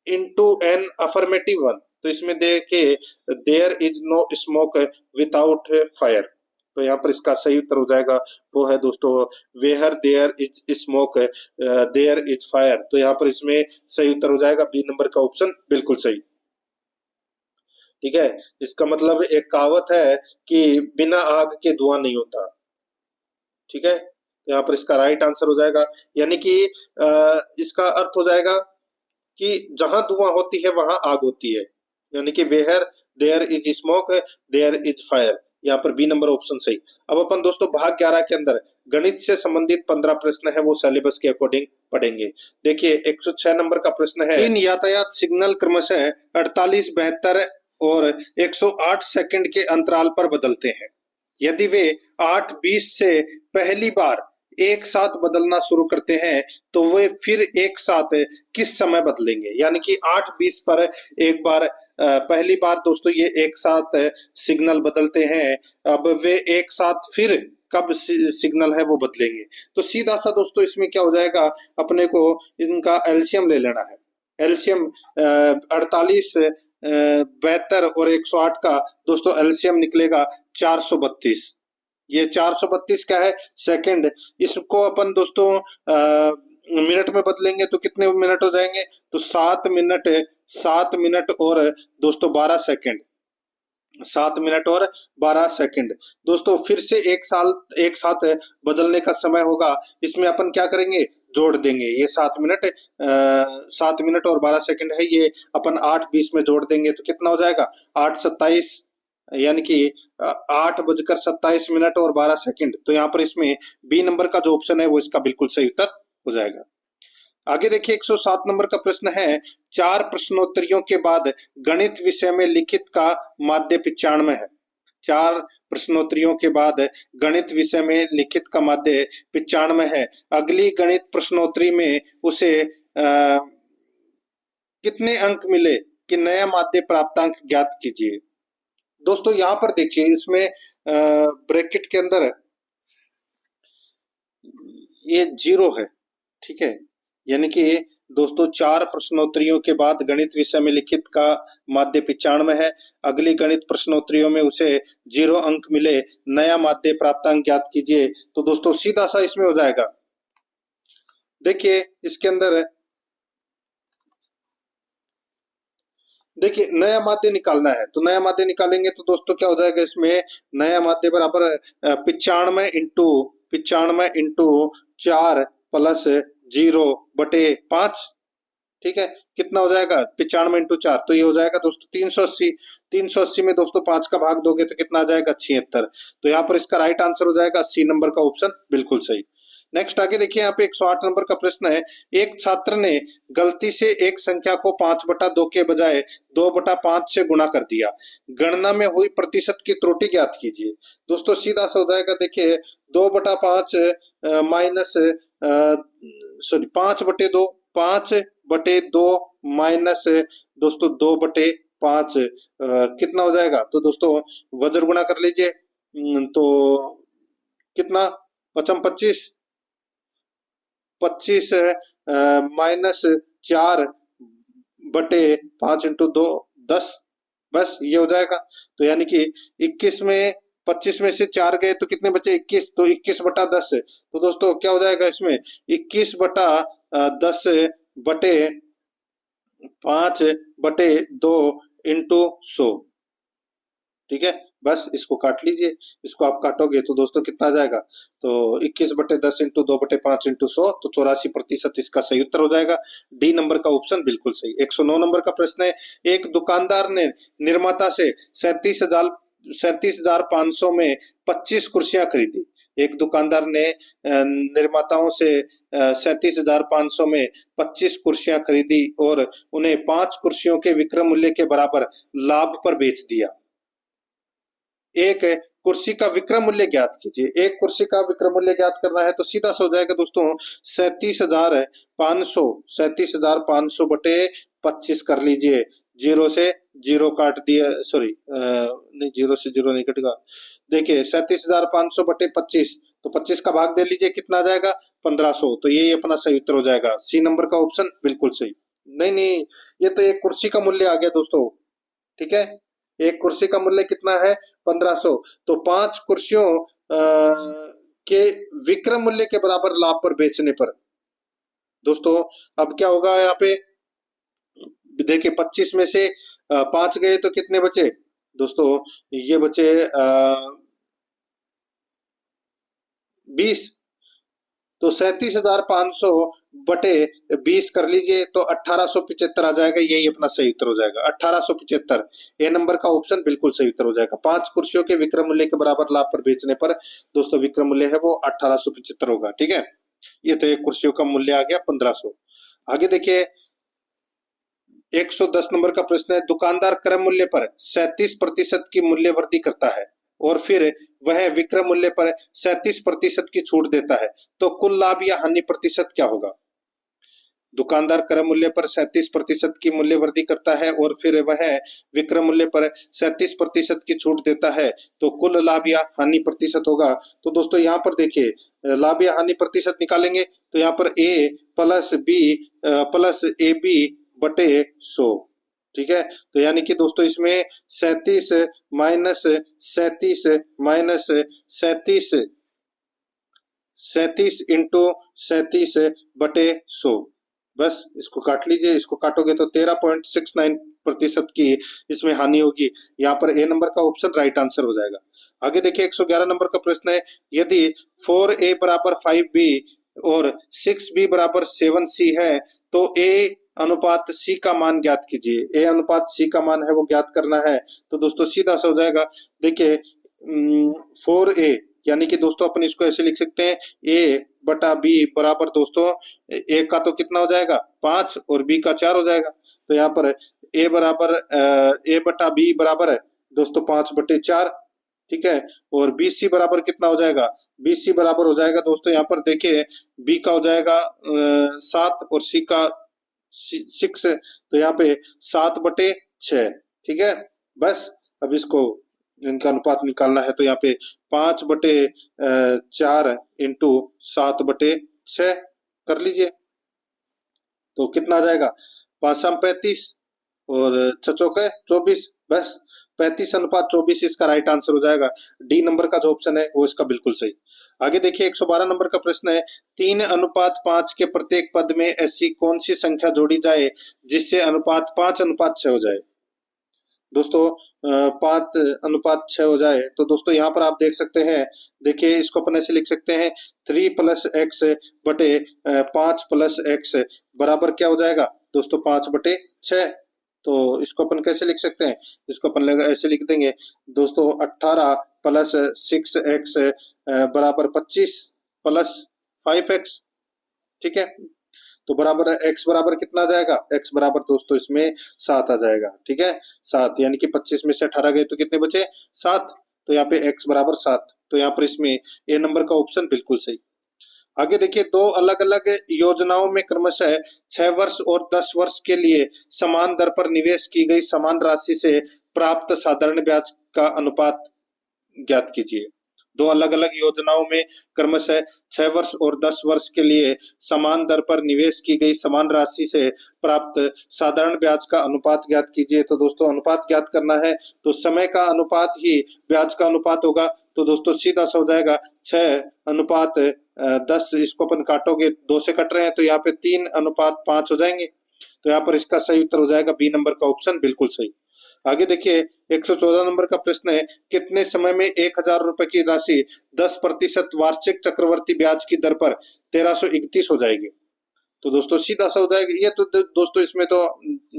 into an affirmative one. तो इसमें देखिए there is no smoke without fire. तो यहाँ पर इसका सही उत्तर हो जाएगा वो है दोस्तों where there is smoke there is fire. तो यहाँ पर इसमें सही उत्तर हो जाएगा बी नंबर का ऑप्शन बिल्कुल सही, ठीक है। इसका मतलब एक कहावत है कि बिना आग के धुआं नहीं होता, ठीक है। तो यहाँ पर इसका राइट आंसर हो जाएगा, यानी कि इसका अर्थ हो जाएगा कि जहां धुआं होती है वहां आग होती है, यानी कि where there is smoke there is fire. यहाँ पर बी नंबर ऑप्शन सही। अब अपन दोस्तों भाग 11 के अंदर गणित से संबंधित 15 प्रश्न है वो सिलेबस के अकॉर्डिंग पढ़ेंगे। देखिए 106 नंबर का प्रश्न है, इन यातायात सिग्नल क्रमशः 48, 72 और 108 सेकंड के अंतराल पर बदलते हैं। यदि वे 8:20 से पहली बार एक साथ बदलना शुरू करते हैं तो वे फिर एक साथ किस समय बदलेंगे? यानी कि 8:20 पर एक बार पहली बार दोस्तों ये एक साथ सिग्नल बदलते हैं, अब वे एक साथ फिर कब सिग्नल है वो बदलेंगे? तो सीधा सा दोस्तों इसमें क्या हो जाएगा, अपने को इनका एलसीएम ले लेना है। एलसीएम 48, 72 और 108 का दोस्तों एलसीएम निकलेगा 432। ये 432 क्या है? सेकंड। इसको अपन दोस्तों मिनट में बदलेंगे तो कितने मिनट हो जाएंगे? तो 7 मिनट और दोस्तों 12 सेकंड। 7 मिनट और 12 सेकंड दोस्तों फिर से एक साथ बदलने का समय होगा। इसमें अपन क्या करेंगे? जोड़ देंगे। ये 7 मिनट और 12 सेकंड है, ये अपन 8:20 में जोड़ देंगे तो कितना हो जाएगा? 8:27, यानी कि 8:27 और 12 सेकंड। तो यहाँ पर इसमें बी नंबर का जो ऑप्शन है वो इसका बिल्कुल सही उत्तर हो जाएगा। आगे देखिए 107 नंबर का प्रश्न है, 4 प्रश्नोत्तरियों के बाद गणित विषय में लिखित का माध्य 95 है। 4 प्रश्नोत्तरियों के बाद गणित विषय में लिखित का माध्य 95 है। अगली गणित प्रश्नोत्तरी में उसे कितने अंक मिले कि नया माध्य प्राप्तांक ज्ञात कीजिए। दोस्तों यहाँ पर देखिए इसमें ब्रैकेट के अंदर ये 0 है, ठीक है। यानी कि दोस्तों 4 प्रश्नोत्तरियों के बाद गणित विषय में लिखित का माध्य 95 है। अगली गणित प्रश्नोत्तरियों में उसे 0 अंक मिले, नया माध्य प्राप्तांक ज्ञात कीजिए। तो दोस्तों सीधा सा इसमें हो जाएगा। देखिए इसके अंदर देखिए नया माध्य निकालना है, तो नया माध्य निकालेंगे तो दोस्तों क्या हो जाएगा? इसमें नया माध्य बराबर 95 इंटू 4 प्लस 0/5, ठीक है। कितना हो जाएगा? 95 इंटू 4, तो ये हो जाएगा दोस्तों 380। 380 में दोस्तों 5 का भाग दोगे तो कितना आ जाएगा? 76। तो यहाँ पर इसका राइट आंसर हो जाएगा सी नंबर का ऑप्शन, बिल्कुल सही। नेक्स्ट आगे देखिए यहाँ पे 108 नंबर का प्रश्न है, एक छात्र ने गलती से एक संख्या को 5/2 के बजाय 2/5 से गुणा कर दिया। गणना में हुई प्रतिशत की त्रुटि ज्ञात कीजिए। दोस्तों सीधा सा हो जाएगा। देखिए 2/5 माइनस 5/2, 5/2 माइनस दोस्तों 2/5 कितना हो जाएगा? तो दोस्तों वज्र गुणा कर लीजिए। तो कितना? 25 माइनस 4/5 इंटू 2 10, बस ये हो जाएगा। तो यानी कि 21 में 25 में से 4 गए तो कितने बचे? 21। तो 21/10। तो दोस्तों क्या हो जाएगा इसमें? 21/10/5/2 इंटू 100, ठीक है। बस इसको काट लीजिए। इसको आप काटोगे तो दोस्तों कितना आ जाएगा? तो 21/10 इंटू 2/5 इंटू 100, तो 84% इसका सही उत्तर हो जाएगा। डी नंबर का ऑप्शन बिल्कुल सही। 109 नंबर का प्रश्न है, एक दुकानदार ने निर्माता से 37,500 में 25 कुर्सियां खरीदी। एक दुकानदार ने निर्माताओं से 37,500 में 25 कुर्सियां खरीदी और उन्हें 5 कुर्सियों के विक्रय मूल्य के बराबर लाभ पर बेच दिया। एक कुर्सी का विक्रय मूल्य ज्ञात कीजिए। एक कुर्सी का विक्रय मूल्य ज्ञात करना है तो सीधा सा हो जाएगा दोस्तों 37,500 बटे 25 कर लीजिए। 0 से 0 काट दिया, सॉरी नहीं 0 से 0 नहीं कटेगा। देखिए 37,500 बटे 25, तो 25 का भाग दे लीजिए, कितना आ जाएगा? 1500। तो ये अपना सही उत्तर हो जाएगा। सी नंबर का ऑप्शन बिल्कुल सही। नहीं, ये तो एक कुर्सी का मूल्य आ गया दोस्तों, ठीक है। एक कुर्सी का मूल्य कितना है? 1500। तो 5 कुर्सियों के विक्रय मूल्य के बराबर लाभ पर बेचने पर दोस्तों अब क्या होगा? यहाँ पे देखिए 25 में से 5 गए तो कितने बचे दोस्तों? ये बचे 20। तो 37,500 बटे 20 कर लीजिए तो 1875 आ जाएगा। यही अपना सही उत्तर हो जाएगा 1875। ए नंबर का ऑप्शन बिल्कुल सही उत्तर हो जाएगा। 5 कुर्सियों के विक्रय मूल्य के बराबर लाभ पर बेचने पर दोस्तों विक्रय मूल्य है वो 1875 होगा। ठीक है, ये तो एक कुर्सियों का मूल्य आ गया 1500। आगे देखिए 110 नंबर का प्रश्न है, दुकानदार क्रय मूल्य पर 37% की मूल्य वृद्धि करता है और फिर वह विक्रय मूल्य पर 37% की छूट देता है, तो कुल लाभ या हानि प्रतिशत क्या होगा? दुकानदार क्रय मूल्य पर 37% की मूल्य वृद्धि करता है और फिर वह विक्रय मूल्य पर 37% की छूट देता है, तो कुल लाभ या हानि प्रतिशत होगा। तो दोस्तों यहाँ पर देखिए लाभ या हानि प्रतिशत निकालेंगे तो यहाँ पर A plus B plus A B बटे 100। ठीक है, तो यानी कि दोस्तों इसमें 37 माइनस 37 माइनस 37 37 इंटू 37 बटे 100, बस इसको काट लीजिए। इसको काटोगे तो 13.69% की इसमें हानि होगी। यहाँ पर ए नंबर का ऑप्शन राइट आंसर हो जाएगा। आगे देखिए 111 नंबर का प्रश्न है, यदि 4a बराबर 5b और 6b बराबर 7c है तो a अनुपात c का मान ज्ञात कीजिए। a अनुपात c का मान है वो ज्ञात करना है। तो दोस्तों सीधा सा हो जाएगा। देखिए 4a यानी कि दोस्तों अपन इसको ऐसे लिख सकते हैं, a बटा b बराबर दोस्तों a का तो कितना हो जाएगा 5 और b का 4 हो जाएगा। तो यहाँ पर a बराबर a बटा b बराबर है दोस्तों 5 बटे 4। ठीक है, और bc बराबर कितना हो जाएगा? bc बराबर हो जाएगा दोस्तों यहाँ पर देखिए b का हो जाएगा 7 और c का 6, तो यहाँ पे 7 बटे 6। ठीक है, बस अब इसको इनका अनुपात निकालना है तो यहाँ पे 5 बटे 4 इंटू 7 बटे 6 कर लीजिए तो कितना आ जाएगा 5 शाम 35 और 6 चौके 24, बस 35 अनुपात 24 इसका राइट आंसर हो जाएगा। डी नंबर का जो ऑप्शन है वो इसका बिल्कुल सही। आगे देखिए 112 नंबर का प्रश्न है, 3 अनुपात 5 के प्रत्येक पद में ऐसी कौन सी संख्या जोड़ी जाए जिससे अनुपात 5 अनुपात 6 हो जाए? दोस्तों 5 अनुपात 6 हो जाए तो दोस्तों यहाँ पर आप देख सकते हैं, देखिए इसको अपन ऐसे लिख सकते हैं 3 प्लस एक्स बटे 5 प्लस एक्स बराबर क्या हो जाएगा दोस्तों 5 बटे 6। तो इसको अपन कैसे लिख सकते हैं? इसको अपन ऐसे लिख देंगे दोस्तों 18 प्लस 6x बराबर 25 प्लस 5x। ठीक है, तो बराबर x बराबर कितना आ जाएगा? x बराबर दोस्तों इसमें 7 आ जाएगा। ठीक है, 7 यानी कि 25 में से 18 गए तो कितने बचे? 7। तो यहाँ पे x बराबर 7, तो यहाँ पर इसमें ए नंबर का ऑप्शन बिल्कुल सही। आगे देखिए दो अलग अलग योजनाओं में क्रमशः 6 वर्ष और 10 वर्ष के लिए समान दर पर निवेश की गई समान राशि से प्राप्त साधारण ब्याज का अनुपात ज्ञात कीजिए। दो अलग अलग योजनाओं में क्रमशः 6 वर्ष और 10 वर्ष के लिए समान दर पर निवेश की गई समान राशि से प्राप्त साधारण ब्याज का अनुपात ज्ञात कीजिए। तो दोस्तों अनुपात ज्ञात करना है तो समय का अनुपात ही ब्याज का अनुपात होगा। तो दोस्तों सीधा सा हो जाएगा 6 अनुपात 10, इसको अपन काटोगे 2 से कट रहे हैं तो यहाँ पे 3 अनुपात 5 हो जाएंगे। तो यहाँ पर इसका सही उत्तर हो जाएगा बी नंबर का ऑप्शन बिल्कुल सही। आगे देखिए 114 नंबर का प्रश्न है, कितने समय में 1000 रुपए की राशि 10% वार्षिक चक्रवर्ती ब्याज की दर पर 1331 हो जाएगी? तो दोस्तों सीधा सा हो जाएगा। ये तो दोस्तों इसमें तो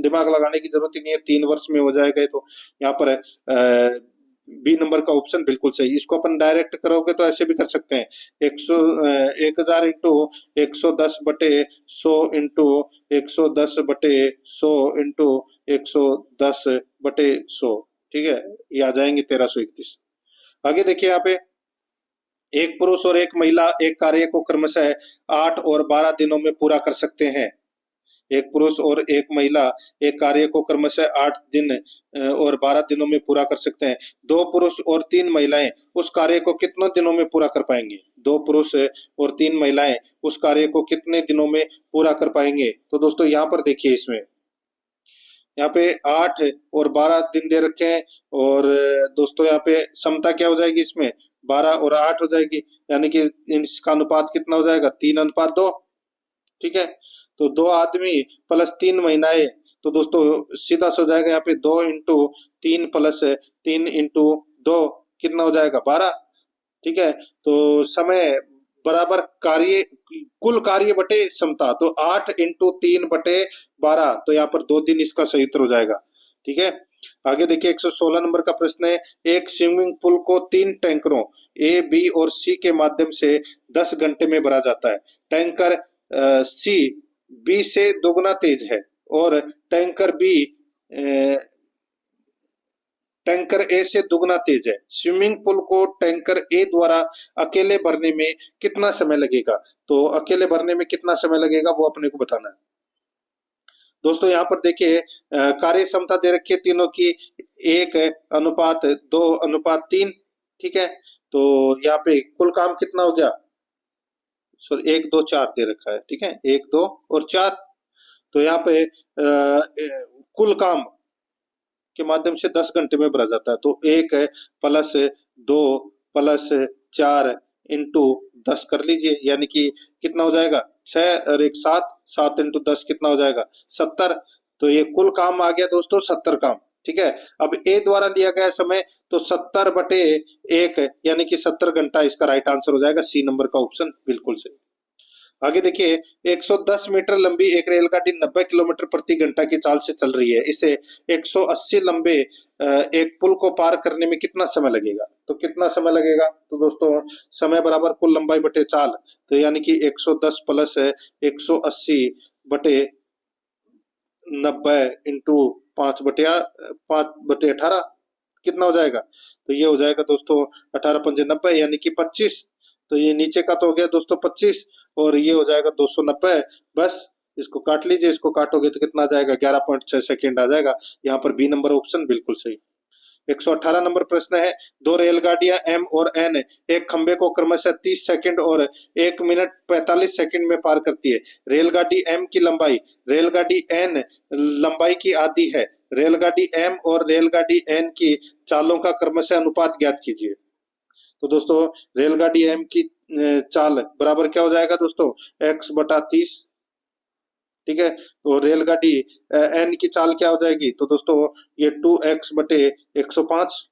दिमाग लगाने की जरूरत ही नहीं है, 3 वर्ष में हो जाएगा। तो यहाँ पर बी नंबर का ऑप्शन बिल्कुल सही। इसको अपन डायरेक्ट करोगे तो ऐसे भी कर सकते हैं 1000 इंटू 110 बटे 100 इंटू 110 बटे 100 इंटू 110 बटे 100। ठीक है, ये आ जाएंगे 1331। आगे देखिए यहाँ पे एक पुरुष और एक महिला एक कार्य को क्रमशः 8 और 12 दिनों में पूरा कर सकते हैं। एक पुरुष और एक महिला एक कार्य को क्रमशः 8 दिन और 12 दिनों में पूरा कर सकते हैं। 2 पुरुष और 3 महिलाएं उस कार्य को कितने दिनों में पूरा कर पाएंगे? 2 पुरुष और 3 महिलाएं उस कार्य को कितने दिनों में पूरा कर पाएंगे? तो दोस्तों यहाँ पर देखिए इसमें यहाँ पे 8 और 12 दिन दे रखे हैं और दोस्तों यहाँ पे समता क्या हो जाएगी? इसमें 12 और 8 हो जाएगी, यानी कि इसका अनुपात कितना हो जाएगा? 3 अनुपात 2। ठीक है, तो 2 आदमी प्लस 3 महिलाएं, तो दोस्तों सीधा सा हो जाएगा यहाँ पे 2 इंटू 3 प्लस 3 इंटू 2 कितना हो जाएगा? 12। ठीक है, तो समय बराबर कार्य, कुल कार्य बटे क्षमता, तो 8 इंटू 3/12, तो यहाँ पर 2 दिन इसका सही उत्तर हो जाएगा। ठीक है, आगे देखिए 116 नंबर का प्रश्न है, एक स्विमिंग पूल को 3 टैंकरों ए, बी और सी के माध्यम से 10 घंटे में भरा जाता है। टैंकर सी बी से दोगुना तेज है और टैंकर ए से दुगना तेज है। स्विमिंग पूल को टैंकर ए द्वारा अकेले भरने में कितना समय लगेगा? तो अकेले भरने में कितना समय लगेगा वो अपने को बताना है। दोस्तों यहाँ पर देखिए कार्य क्षमता दे रखी है तीनों की, 1:2:3। ठीक है, तो यहाँ पे कुल काम कितना हो गया? सॉरी 1 2 4 दे रखा है। ठीक है, 1 2 और 4, तो यहाँ पे कुल काम के माध्यम से 10 घंटे में भरा जाता है। तो 1 प्लस 2 प्लस 4 इंटू 10 कर लीजिए, यानी कि कितना हो जाएगा? 6 और 1 7, 7 इंटू 10 कितना हो जाएगा? 70। तो ये कुल काम आ गया दोस्तों 70 काम। ठीक है, अब ए द्वारा लिया गया समय तो 70/1 यानी कि 70 घंटा इसका राइट आंसर हो जाएगा, सी नंबर का ऑप्शन बिल्कुल सही। आगे देखिए 110 मीटर लंबी एक रेलगाड़ी 90 किलोमीटर प्रति घंटा की चाल से चल रही है। इसे 180 लंबे एक पुल को पार करने में कितना समय लगेगा? तो कितना समय लगेगा? तो दोस्तों समय बराबर कुल लंबाई बटे चाल, तो यानी कि 110 प्लस 180/90 इंटू 5/18 कितना हो जाएगा? तो ये हो जाएगा दोस्तों 18 पंजे 90 यानी कि 25। तो ये नीचे का तो हो गया दोस्तों 25 और ये हो जाएगा 290। बस इसको काट लीजिए, इसको काटोगे तो कितना आ जाएगा? 11.6 सेकेंड आ जाएगा। यहाँ पर बी नंबर ऑप्शन बिल्कुल सही। 118 नंबर प्रश्न है, दो रेलगाड़ियां एम और एन एक खंबे को क्रमशः 30 सेकंड और 1 मिनट 45 सेकंड में पार करती है। रेलगाड़ी एम की लंबाई रेलगाड़ी एन लंबाई की आधी है। रेलगाड़ी एम और रेलगाड़ी एन की चालों का क्रमशः अनुपात ज्ञात कीजिए। तो दोस्तों रेलगाड़ी एम की चाल बराबर क्या हो जाएगा दोस्तों? x/30। ठीक है, तो रेलगाड़ी एन की चाल क्या हो जाएगी? तो दोस्तों ये 2x/105।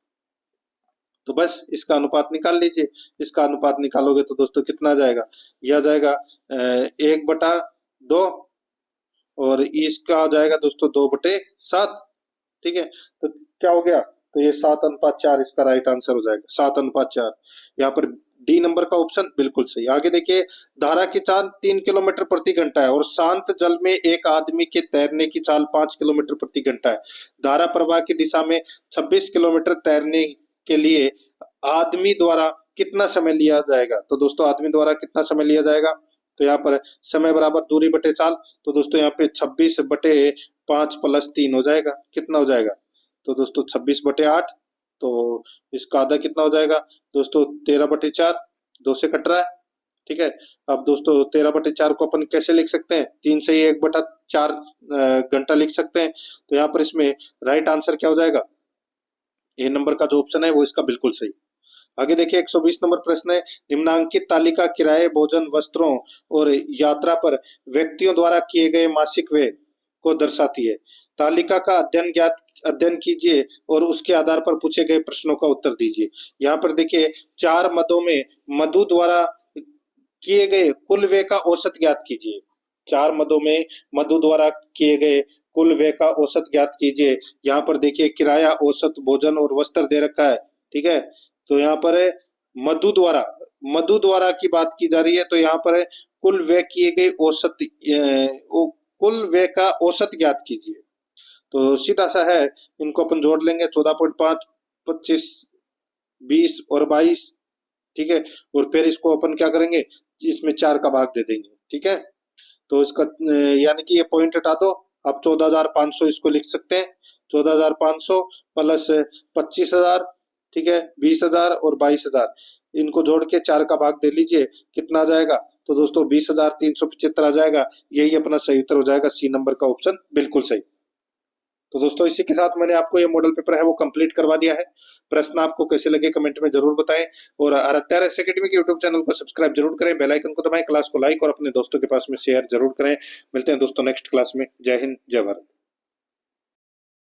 तो बस इसका अनुपात निकाल लीजिए। इसका अनुपात निकालोगे तो दोस्तों कितना आ जाएगा? यह आ जाएगा 1/2 और इसका आ जाएगा दोस्तों 2/7। ठीक है, तो क्या हो गया? तो ये 7:4 इसका राइट आंसर हो जाएगा, 7:4। यहाँ पर डी नंबर का ऑप्शन बिल्कुल सही। आगे देखिए धारा की चाल 3 किलोमीटर प्रति घंटा है और शांत जल में एक आदमी के तैरने की चाल 5 किलोमीटर प्रति घंटा है। धारा प्रवाह की दिशा में 26 किलोमीटर तैरने के लिए आदमी द्वारा कितना समय लिया जाएगा? तो दोस्तों आदमी द्वारा कितना समय लिया जाएगा? तो यहाँ पर समय बराबर दूरी बटे चाल, तो दोस्तों यहाँ पे 26/5 + 3 हो जाएगा। कितना हो जाएगा? तो दोस्तों 26/8, तो इसका आधा कितना हो जाएगा दोस्तों? 13/4, 2 से कट रहा है। ठीक है, अब दोस्तों 13/4 को अपन कैसे लिख सकते हैं? 3 से 1/4 घंटा लिख सकते हैं। तो यहाँ पर इसमें राइट आंसर क्या हो जाएगा? ए नंबर का जो ऑप्शन है वो इसका बिल्कुल सही। आगे देखिए 120 नंबर प्रश्न है, निम्नांकित तालिका किराए, भोजन, वस्त्रों और यात्रा पर व्यक्तियों द्वारा किए गए मासिक व्यय को दर्शाती है। तालिका का अध्ययन कीजिए और उसके आधार पर पूछे गए प्रश्नों का उत्तर दीजिए। यहाँ पर देखिए 4 मदों में मधु द्वारा किए गए कुल व्यय का औसत ज्ञात कीजिए। 4 मदों में मधु द्वारा किए गए कुल व्यय का औसत ज्ञात कीजिए। यहाँ पर देखिए किराया, औसत, भोजन और वस्त्र दे रखा है। ठीक है, तो यहाँ पर है मधु द्वारा की बात की जा रही है, तो यहाँ पर है कुल व्यय किए गए औसत, कुल व्यय का औसत ज्ञात कीजिए। तो सीधा सा है, इनको अपन जोड़ लेंगे 14.5, 25, 20 और 22। ठीक है, और फिर इसको अपन क्या करेंगे? इसमें 4 का भाग दे देंगे। ठीक है, तो इसका यानी कि ये पॉइंट हटा दो, आप 14,500 इसको लिख सकते हैं। 14,500 प्लस 25,000, ठीक है, 20,000 और 22,000, इनको जोड़ के 4 का भाग दे लीजिए, कितना आ जाएगा? तो दोस्तों 20,375 आ जाएगा। यही अपना सही उत्तर हो जाएगा, सी नंबर का ऑप्शन बिल्कुल सही। तो दोस्तों इसी के साथ मैंने आपको ये मॉडल पेपर है वो कंप्लीट करवा दिया है। प्रश्न आपको कैसे लगे कमेंट में जरूर बताएं और आराध्या एकेडमी के यूट्यूब चैनल को सब्सक्राइब जरूर करें, बेल आइकन को दबाएं, क्लास को लाइक और अपने दोस्तों के पास में शेयर जरूर करें। मिलते हैं दोस्तों नेक्स्ट क्लास में। जय हिंद, जय भारत।